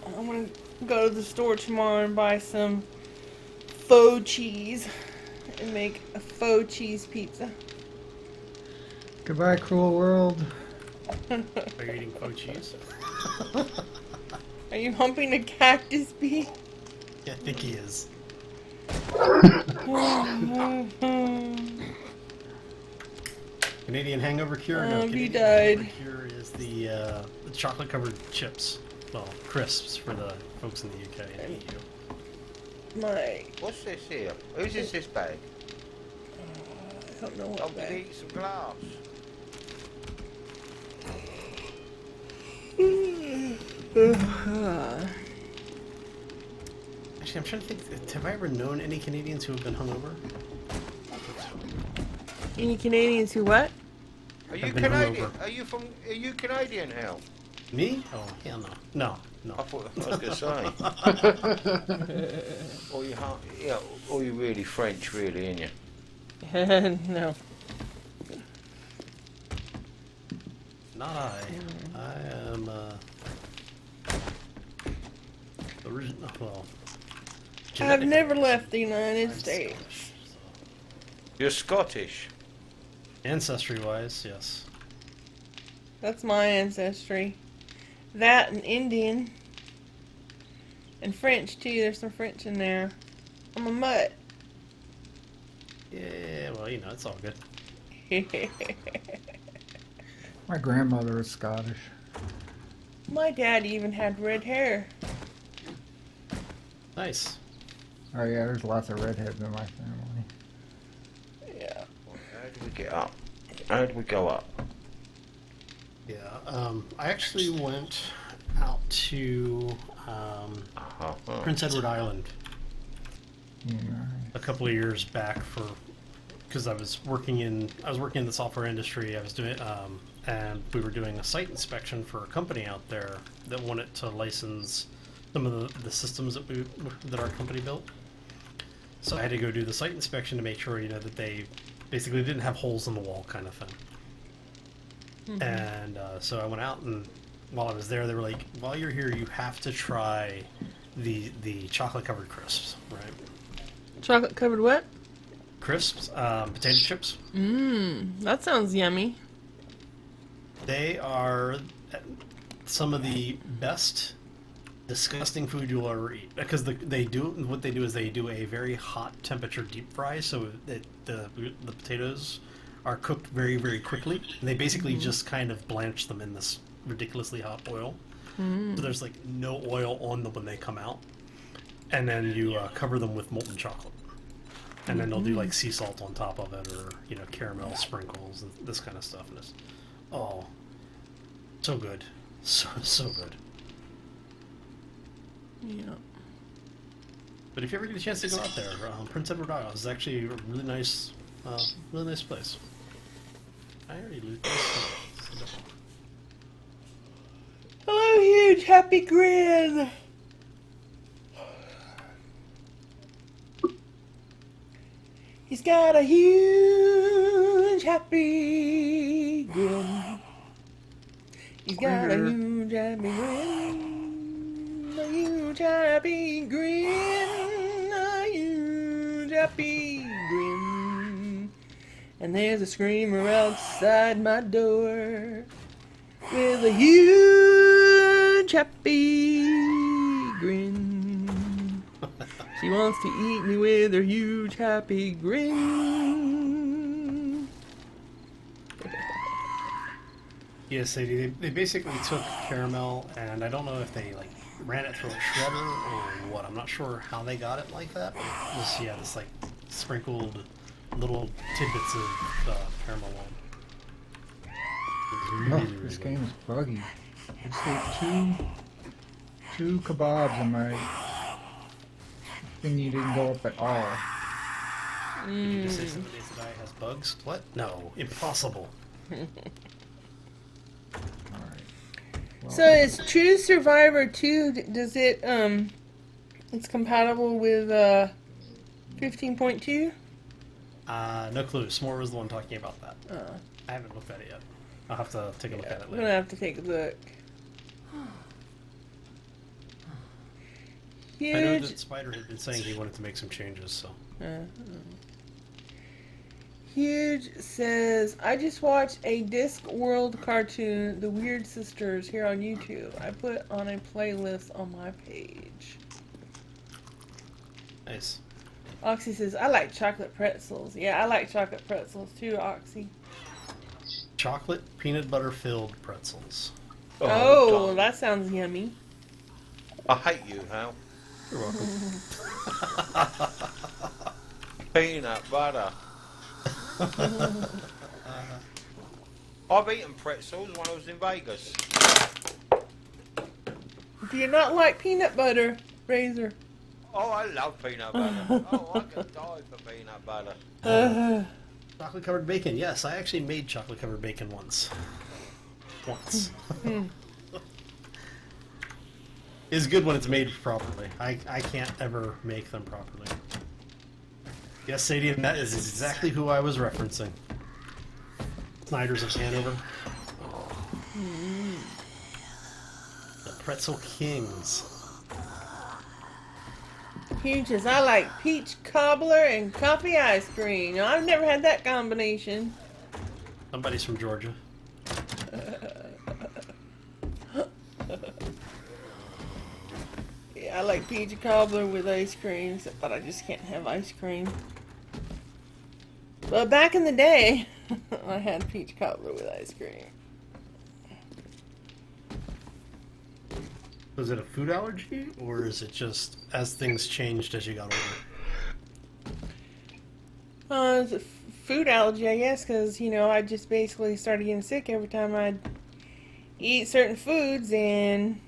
I'm gonna go to the store tomorrow and buy some faux cheese and make a faux cheese pizza. Goodbye, cruel world. Are you eating faux cheese? Are you humping a cactus, bee? Yeah, I think he is. Canadian hangover cure? No, He Canadian died. hangover cure is the chocolate covered chips. Well, crisps for the folks in the UK and EU. My, What's this here? Whose is this bag? I don't know Oh, what did he bag. eat some glass? Actually, I'm trying to think. Have I ever known any Canadians who have been hungover? Any Canadians who what? Are you I've been Canadian? hungover. Are you Canadian, Hal? Me? Oh, hell no. No, no. I thought I was gonna say. Or you, yeah, or you really French, really, ain't you? No. Not I. I am, original, well... I've genetically never Russian. left the United I'm States. Scottish, so- You're Scottish. Ancestry-wise, yes. That's my ancestry. That and Indian. And French, too. There's some French in there. I'm a mutt. Yeah, well, you know, it's all good. My grandmother is Scottish. My dad even had red hair. Nice. Oh yeah, there's lots of redheads in my family. Yeah. How do we get up? How do we go up? Yeah. I actually went out to Prince Edward Island Nice. a couple of years back because I was working in the software industry. I was doing and we were doing a site inspection for a company out there that wanted to license some of the systems that our company built. So I had to go do the site inspection to make sure that they basically didn't have holes in the wall, kind of thing. Mm-hmm. And so I went out, and while I was there, they were like, "While you're here, you have to try the chocolate covered crisps, right?" Chocolate covered what? Crisps, potato chips. That sounds yummy. They are some of the best disgusting food you'll ever eat, because what they do is they do a very hot temperature deep fry, so the potatoes are cooked very, very quickly, and they basically just kind of blanch them in this ridiculously hot oil. So there's like no oil on them when they come out, and then you cover them with molten chocolate, and then they'll do like sea salt on top of it, or caramel sprinkles and this kind of stuff, and it's so good, so good. Yeah. But if you ever get a chance to go out there, Prince Edward Island is actually a really nice place. I already loot this. Hello, huge happy grin. He's got a huge happy grin. He's got a huge happy grin. A huge happy grin. A huge happy grin. And there's a screamer outside my door with a huge happy grin. She wants to eat me with her huge happy grin. Yeah, Sadie, they basically took caramel, and I don't know if they ran it through a shredder or what. I'm not sure how they got it like that. But this sprinkled little tidbits of caramel on. Oh, this game is buggy. I just ate two kebabs and my thingy didn't go up at all. Did you just say somebody today has bugs? What? No, impossible. Alright. Well, So is True Survivor 2, does it, it's compatible with, 15.2? No clue. S'more was the one talking about that. I haven't looked at it yet. I'll have to take a look at it I'm later. gonna have to take a look. I know Huge. that Spider had been saying he wanted to make some changes, so. Huge says, I just watched a Discworld cartoon, The Weird Sisters, here on YouTube. I put on a playlist on my page. Nice. Oxy says, I like chocolate pretzels. Yeah, I like chocolate pretzels too, Oxy. Chocolate peanut butter filled pretzels. Oh, God. that sounds yummy. I hate you, Hal. You're welcome. Peanut butter. I've eaten pretzels when I was in Vegas. Do you not like peanut butter, Razor? Oh, I love peanut butter. Oh, I could die for peanut butter. Chocolate covered bacon. Yes, I actually made chocolate covered bacon once. It's good when it's made properly. I can't ever make them properly. Yes, Sadie, and that is exactly who I was referencing. Snyder's of Hanover. The Pretzel Kings. Huge says, I like peach cobbler and coffee ice cream. Now, I've never had that combination. Somebody's from Georgia. Yeah, I like peach cobbler with ice cream, but I just can't have ice cream. But back in the day, I had peach cobbler with ice cream. Was it a food allergy, or is it just as things changed as you got older? It's a food allergy, I guess, because, I just basically started getting sick every time I'd eat certain foods, and,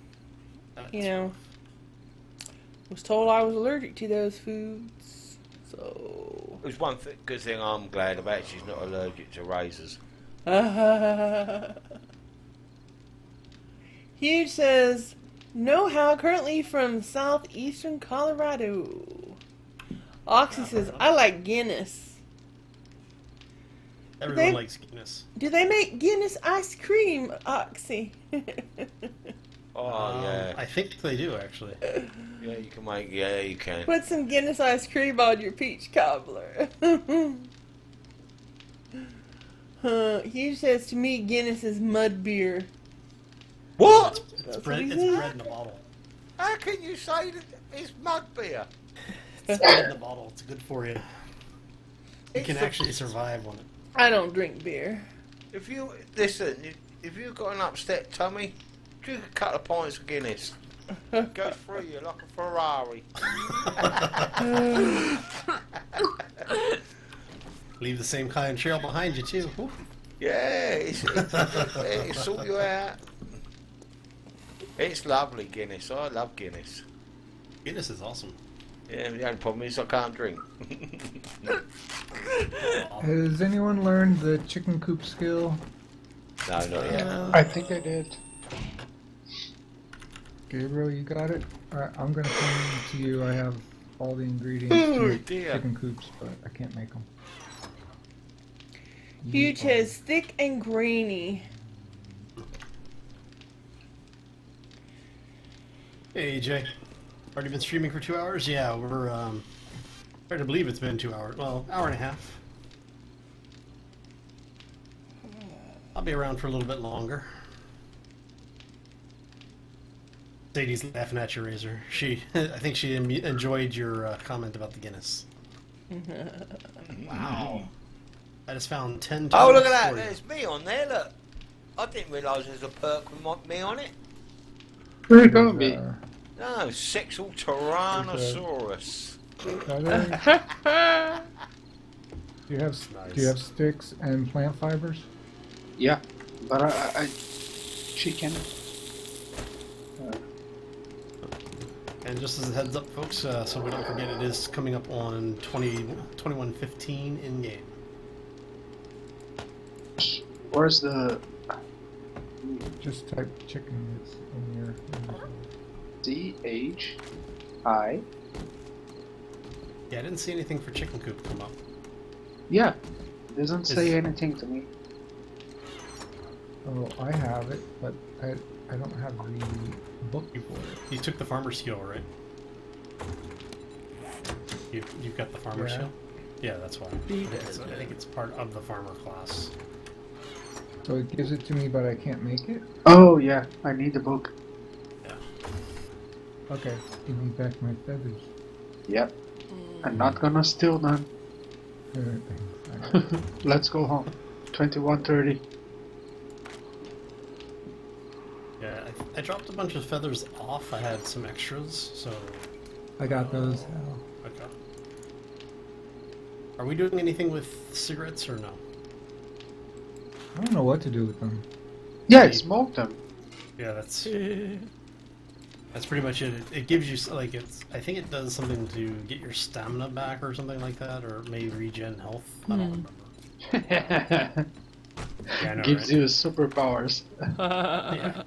was told I was allergic to those foods. So. There's one good thing I'm glad about. She's not allergic to razors. Huge says, know how currently from southeastern Colorado. Oxy says, I like Guinness. Everyone likes Guinness. Do they make Guinness ice cream, Oxy? Oh, yeah. I think they do, actually. Yeah, you can make... Yeah, you can. Put some Guinness ice cream on your peach cobbler. Huge says, to me, Guinness is mud beer. What? It's bread in a bottle. How can you say that it's mud beer? It's bread in a bottle. It's good for you. You can actually survive on it. I don't drink beer. If you... Listen, if you've got an upset tummy, drink a couple of pints of Guinness. Go through you like a Ferrari. Leave the same kind of trail behind you, too. Whew. Yeah, it'll sort you out. It's lovely, Guinness. I love Guinness. Guinness is awesome. Yeah, the only problem is I can't drink. Has anyone learned the chicken coop skill? No, not yet. I think I did. Gabriel, you got it? Alright, I'm gonna come to you. I have all the ingredients to Oh, make dear. chicken coops, but I can't make them. Huge says, thick and grainy. Hey, AJ. Already been streaming for 2 hours? Yeah, we're, hard to believe it's been 2 hours. Well, hour and a half. I'll be around for a little bit longer. Sadie's laughing at you, Razor. I think she enjoyed your comment about the Guinness. Wow. I just found 10 Oh, look at tokens that. for you. There's me on there, look. I didn't realise there's a perk with me on it. Where you going, B? No, sexual Tyrannosaurus. Do you have sticks and plant fibers? Yeah, but I chicken. And just as a heads up, folks, so we don't forget, it is coming up on 21:15 in game. Where's the Just type chicken. It's in your. CHI? Yeah, I didn't see anything for Chicken Coop come up. Yeah, it doesn't say anything to me. Oh, I have it, but I don't have the book for it. You took the farmer skill, right? You've got the farmer Yeah. skill? Yeah, that's why. I think it's part of the farmer class. So it gives it to me, but I can't make it? Oh yeah, I need the book. Yeah. Okay, give me back my feathers. Yep. I'm not gonna steal none. Thanks. Let's go home. 21:30. Yeah, I dropped a bunch of feathers off. I had some extras, so... I got those. Okay. Are we doing anything with cigarettes or no? I don't know what to do with them. Yeah, I smoked them. Yeah, that's pretty much it. It gives you, like, I think it does something to get your stamina back or something like that, or maybe regen health. I don't remember. Yeah, I know, Gives right? you superpowers. Yeah.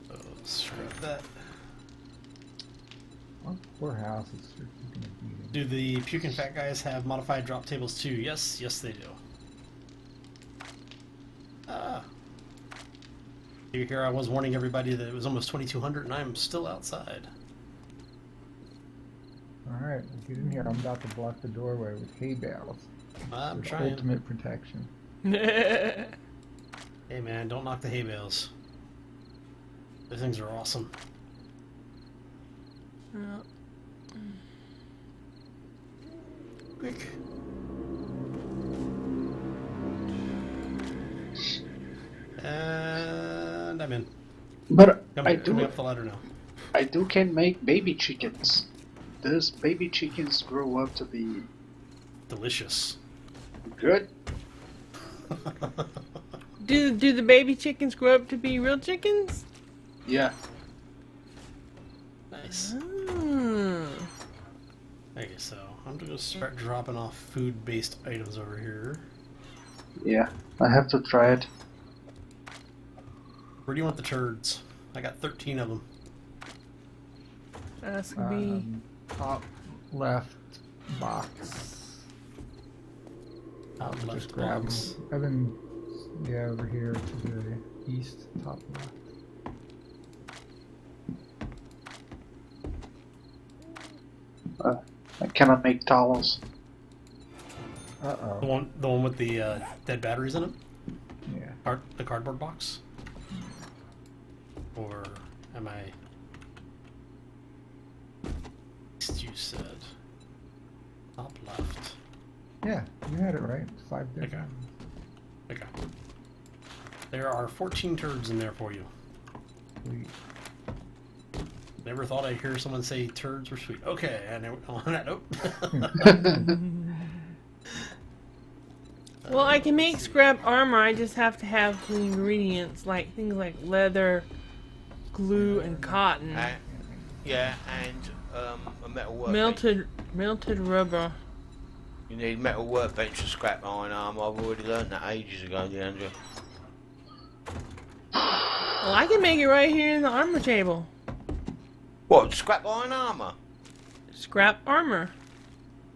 So, scrap that. Oh, poor house. It's taking a beating. Do the puking fat guys have modified drop tables too? Yes, yes they do. Ah. Here I was warning everybody that it was almost 2200 and I'm still outside. Alright, get in here. I'm about to block the doorway with hay bales. I'm With trying. ultimate protection. Hey man, don't knock the hay bales. Those things are awesome. Quick. I'm in. But Coming up the ladder now. I can make baby chickens. Does baby chickens grow up to be Delicious. good? Do the baby chickens grow up to be real chickens? Yeah. Nice. Hmm. Okay, so I'm gonna start dropping off food-based items over here. Yeah. I have to try it. Where do you want the turds? I got 13 of them. That's gonna be. Top left box. Out Just left grab box. them. Evan, yeah, over here to the east, top left. I cannot make towels. Uh-oh. The one with the dead batteries in it? Yeah. The cardboard box? Or am I... You said... Top left. Yeah, you had it right. 5 different. Okay. There are 14 turds in there for you. Sweet. Never thought I'd hear someone say turds were sweet. Okay, and on that note. Well, I can make scrap armor. I just have to have the ingredients, like things like leather, glue, and cotton. Yeah, and a metal workbench. Melted rubber. You need metal workbench for scrap iron armor. I've already learned that ages ago, Leandra. Well, I can make it right here in the armor table. What, scrap iron armor? Scrap armor.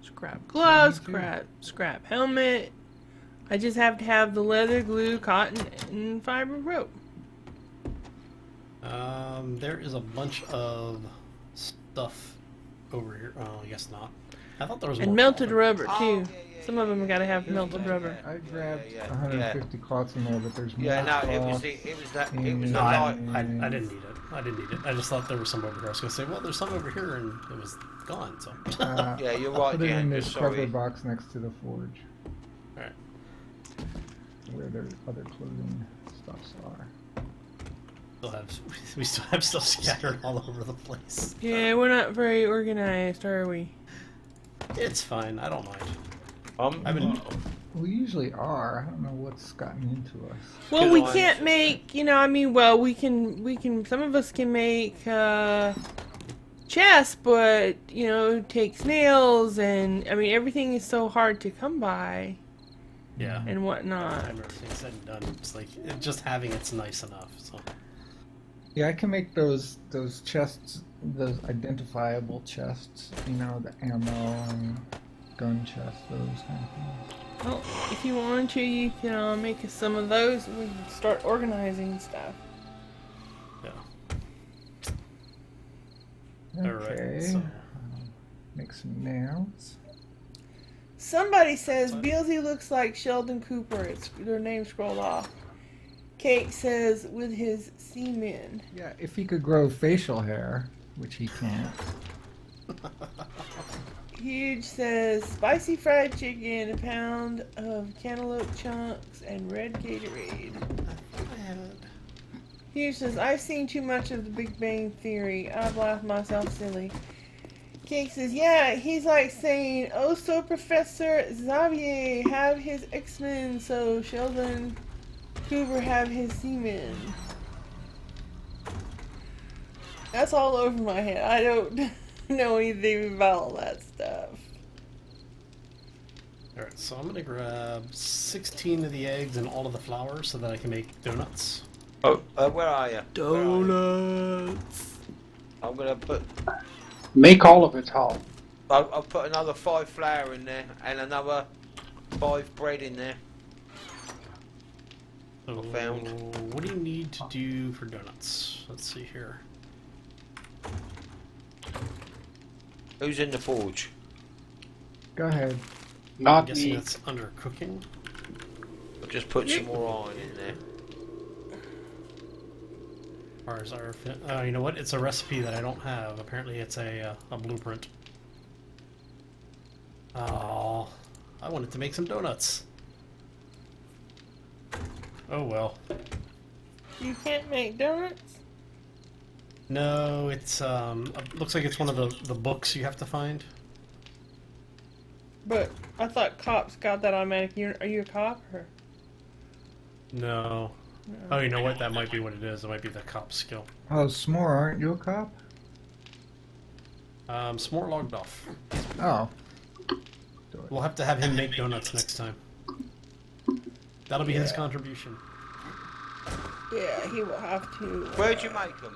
Scrap gloves, scrap helmet. I just have to have the leather, glue, cotton, and fiber rope. There is a bunch of stuff over here. Oh, I guess not. I thought there was more. And melted rubber, Oh, too. yeah, Some of them gotta have melted rubber. I grabbed yeah, 150 clots in there, but there's more. Yeah, no, it was clots. the No, light. I didn't need it. I didn't need it. I just thought there was some over here. I was gonna say, well, there's some over here, and it was gone. So. Yeah, you're I right, put it in Leandra, this sorry. cardboard box next to the forge, Alright. where their other clothing stuffs are. We still have stuff scattered all over the place. Yeah, we're not very organized, are we? It's fine. I don't mind. I've been. We usually are. I don't know what's gotten into us. Well, we Good can't lines. make, we can, some of us can make, chests, but, it takes nails, and, everything is so hard to come by, Yeah. and whatnot. Time everything's said and done. It's like just having it's nice enough. So. Yeah, I can make those chests, those identifiable chests. The ammo and gun chests, those kind of things. Well, if you want to, you can make us some of those, and we can start organizing stuff. Yeah. Okay. Alright. So. Make some nails. Somebody says Beelzy looks like Sheldon Cooper. It's their name scrolled off. Kate says with his semen. Yeah, if he could grow facial hair, which he can't. Huge says spicy fried chicken, a pound of cantaloupe chunks, and red Gatorade. Huge says I've seen too much of the Big Bang Theory. I've laughed myself silly. Cake says, yeah, he's like saying, oh, so Professor Xavier have his X-Men, so Sheldon Cooper have his semen. That's all over my head. I don't know anything about all that stuff. Alright, so I'm gonna grab 16 of the eggs and all of the flour so that I can make donuts. Oh, where are you? Donuts. I'm gonna put. Make all of it, Hal. I'll put another 5 flour in there and another 5 bread in there. So, found. what do you need to do for donuts? Let's see here. Who's in the forge? Go ahead. I'm Not guessing me. that's under cooking. I'll just put some more iron in there. Or is our you know what? It's a recipe that I don't have. Apparently, it's a blueprint. Oh, I wanted to make some donuts. Oh well. You can't make donuts? No, it's looks like it's one of the books you have to find. But I thought cops got that automatic. Are you a cop? Or? No. Oh, you know what? That might be what it is. It might be the cop skill. Oh, S'more, aren't you a cop? S'more logged off. Oh. We'll have to have him make donuts next time. That'll be his contribution. Yeah, he will have to. Where'd you make them?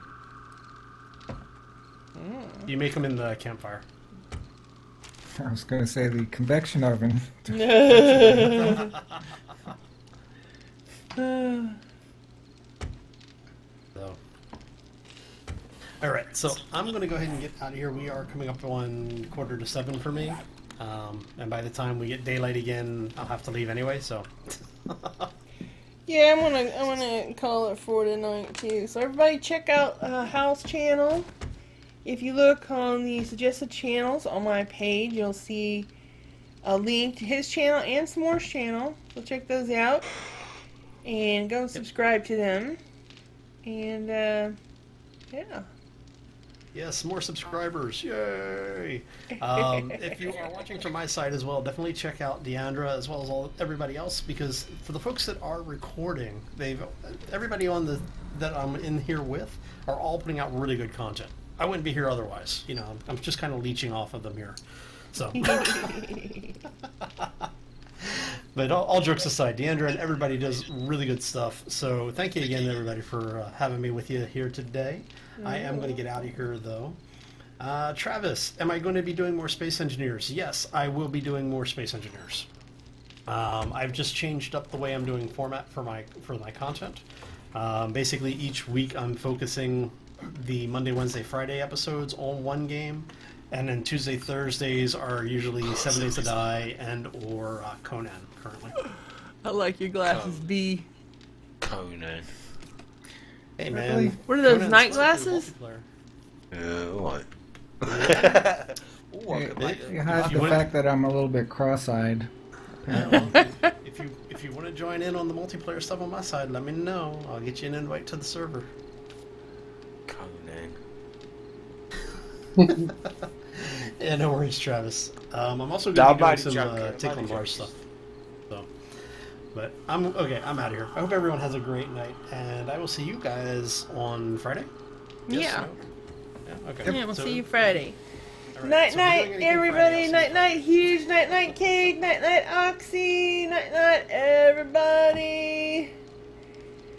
You make them in the campfire. I was going to say the convection oven. So. Alright, so I'm going to go ahead and get out of here. We are coming up on 6:45 for me. And by the time we get daylight again, I'll have to leave anyway, so... Yeah, I'm gonna call it for tonight too. So everybody check out Hal's channel. If you look on the suggested channels on my page, you'll see a link to his channel and S'more's channel. So check those out and go and subscribe to them. And yeah. Yes, more subscribers. Yay! If you are watching from my side as well, definitely check out Deandra as well as everybody else, because for the folks that are recording, everybody on that I'm in here with are all putting out really good content. I wouldn't be here otherwise. You know, I'm just kind of leeching off of them here. So, but all jokes aside, Deandra and everybody does really good stuff. So thank you again, everybody, for having me with you here today. I am going to get out of here, though. Travis, am I going to be doing more Space Engineers? Yes, I will be doing more Space Engineers. I've just changed up the way I'm doing format for my content. Basically, each week I'm focusing the Monday, Wednesday, Friday episodes on one game, and then Tuesday, Thursdays are usually 7 Days to Die and or Conan currently. I like your glasses, B. Conan. Hey man, What are those, Conan's night supposed to be glasses? multiplayer. Alright. You hide the fact that I'm a little bit cross-eyed. If you want to join in on the multiplayer stuff on my side, let me know. I'll get you an invite to the server. Conan. Yeah, no worries, Travis. I'm also going to be doing some Tickle and Bar stuff. So, but I'm okay. I'm out of here. I hope everyone has a great night, and I will see you guys on Friday. Yes, Yeah. no? Yeah. Okay. Yeah, we'll see you Friday. All right, Night so if we're night, doing anything everybody. Friday, I'll see you Night night, huge. Night night, cake. Night night, Oxy. Night night, everybody.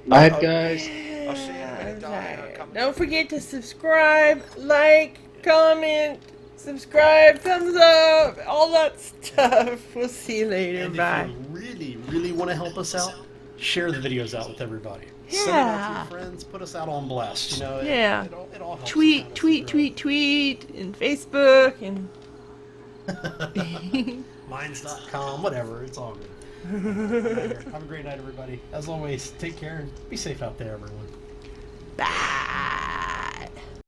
Night, guys. I'll see you in a minute, darling. I'll come Don't forget to subscribe, like, comment, subscribe, thumbs up, all that stuff. We'll see you later. And Bye. if you really want to help us out, share the videos out with everybody. Send it out Yeah. to your friends. Put us out on blast. You know, Yeah. it all helps. Tweet, kind of tweet, figure tweet, tweet, and Facebook, and out. Minds.com, whatever. It's all good. I'm out of here. Have a great night, everybody. As always, take care and be safe out there, everyone. bye.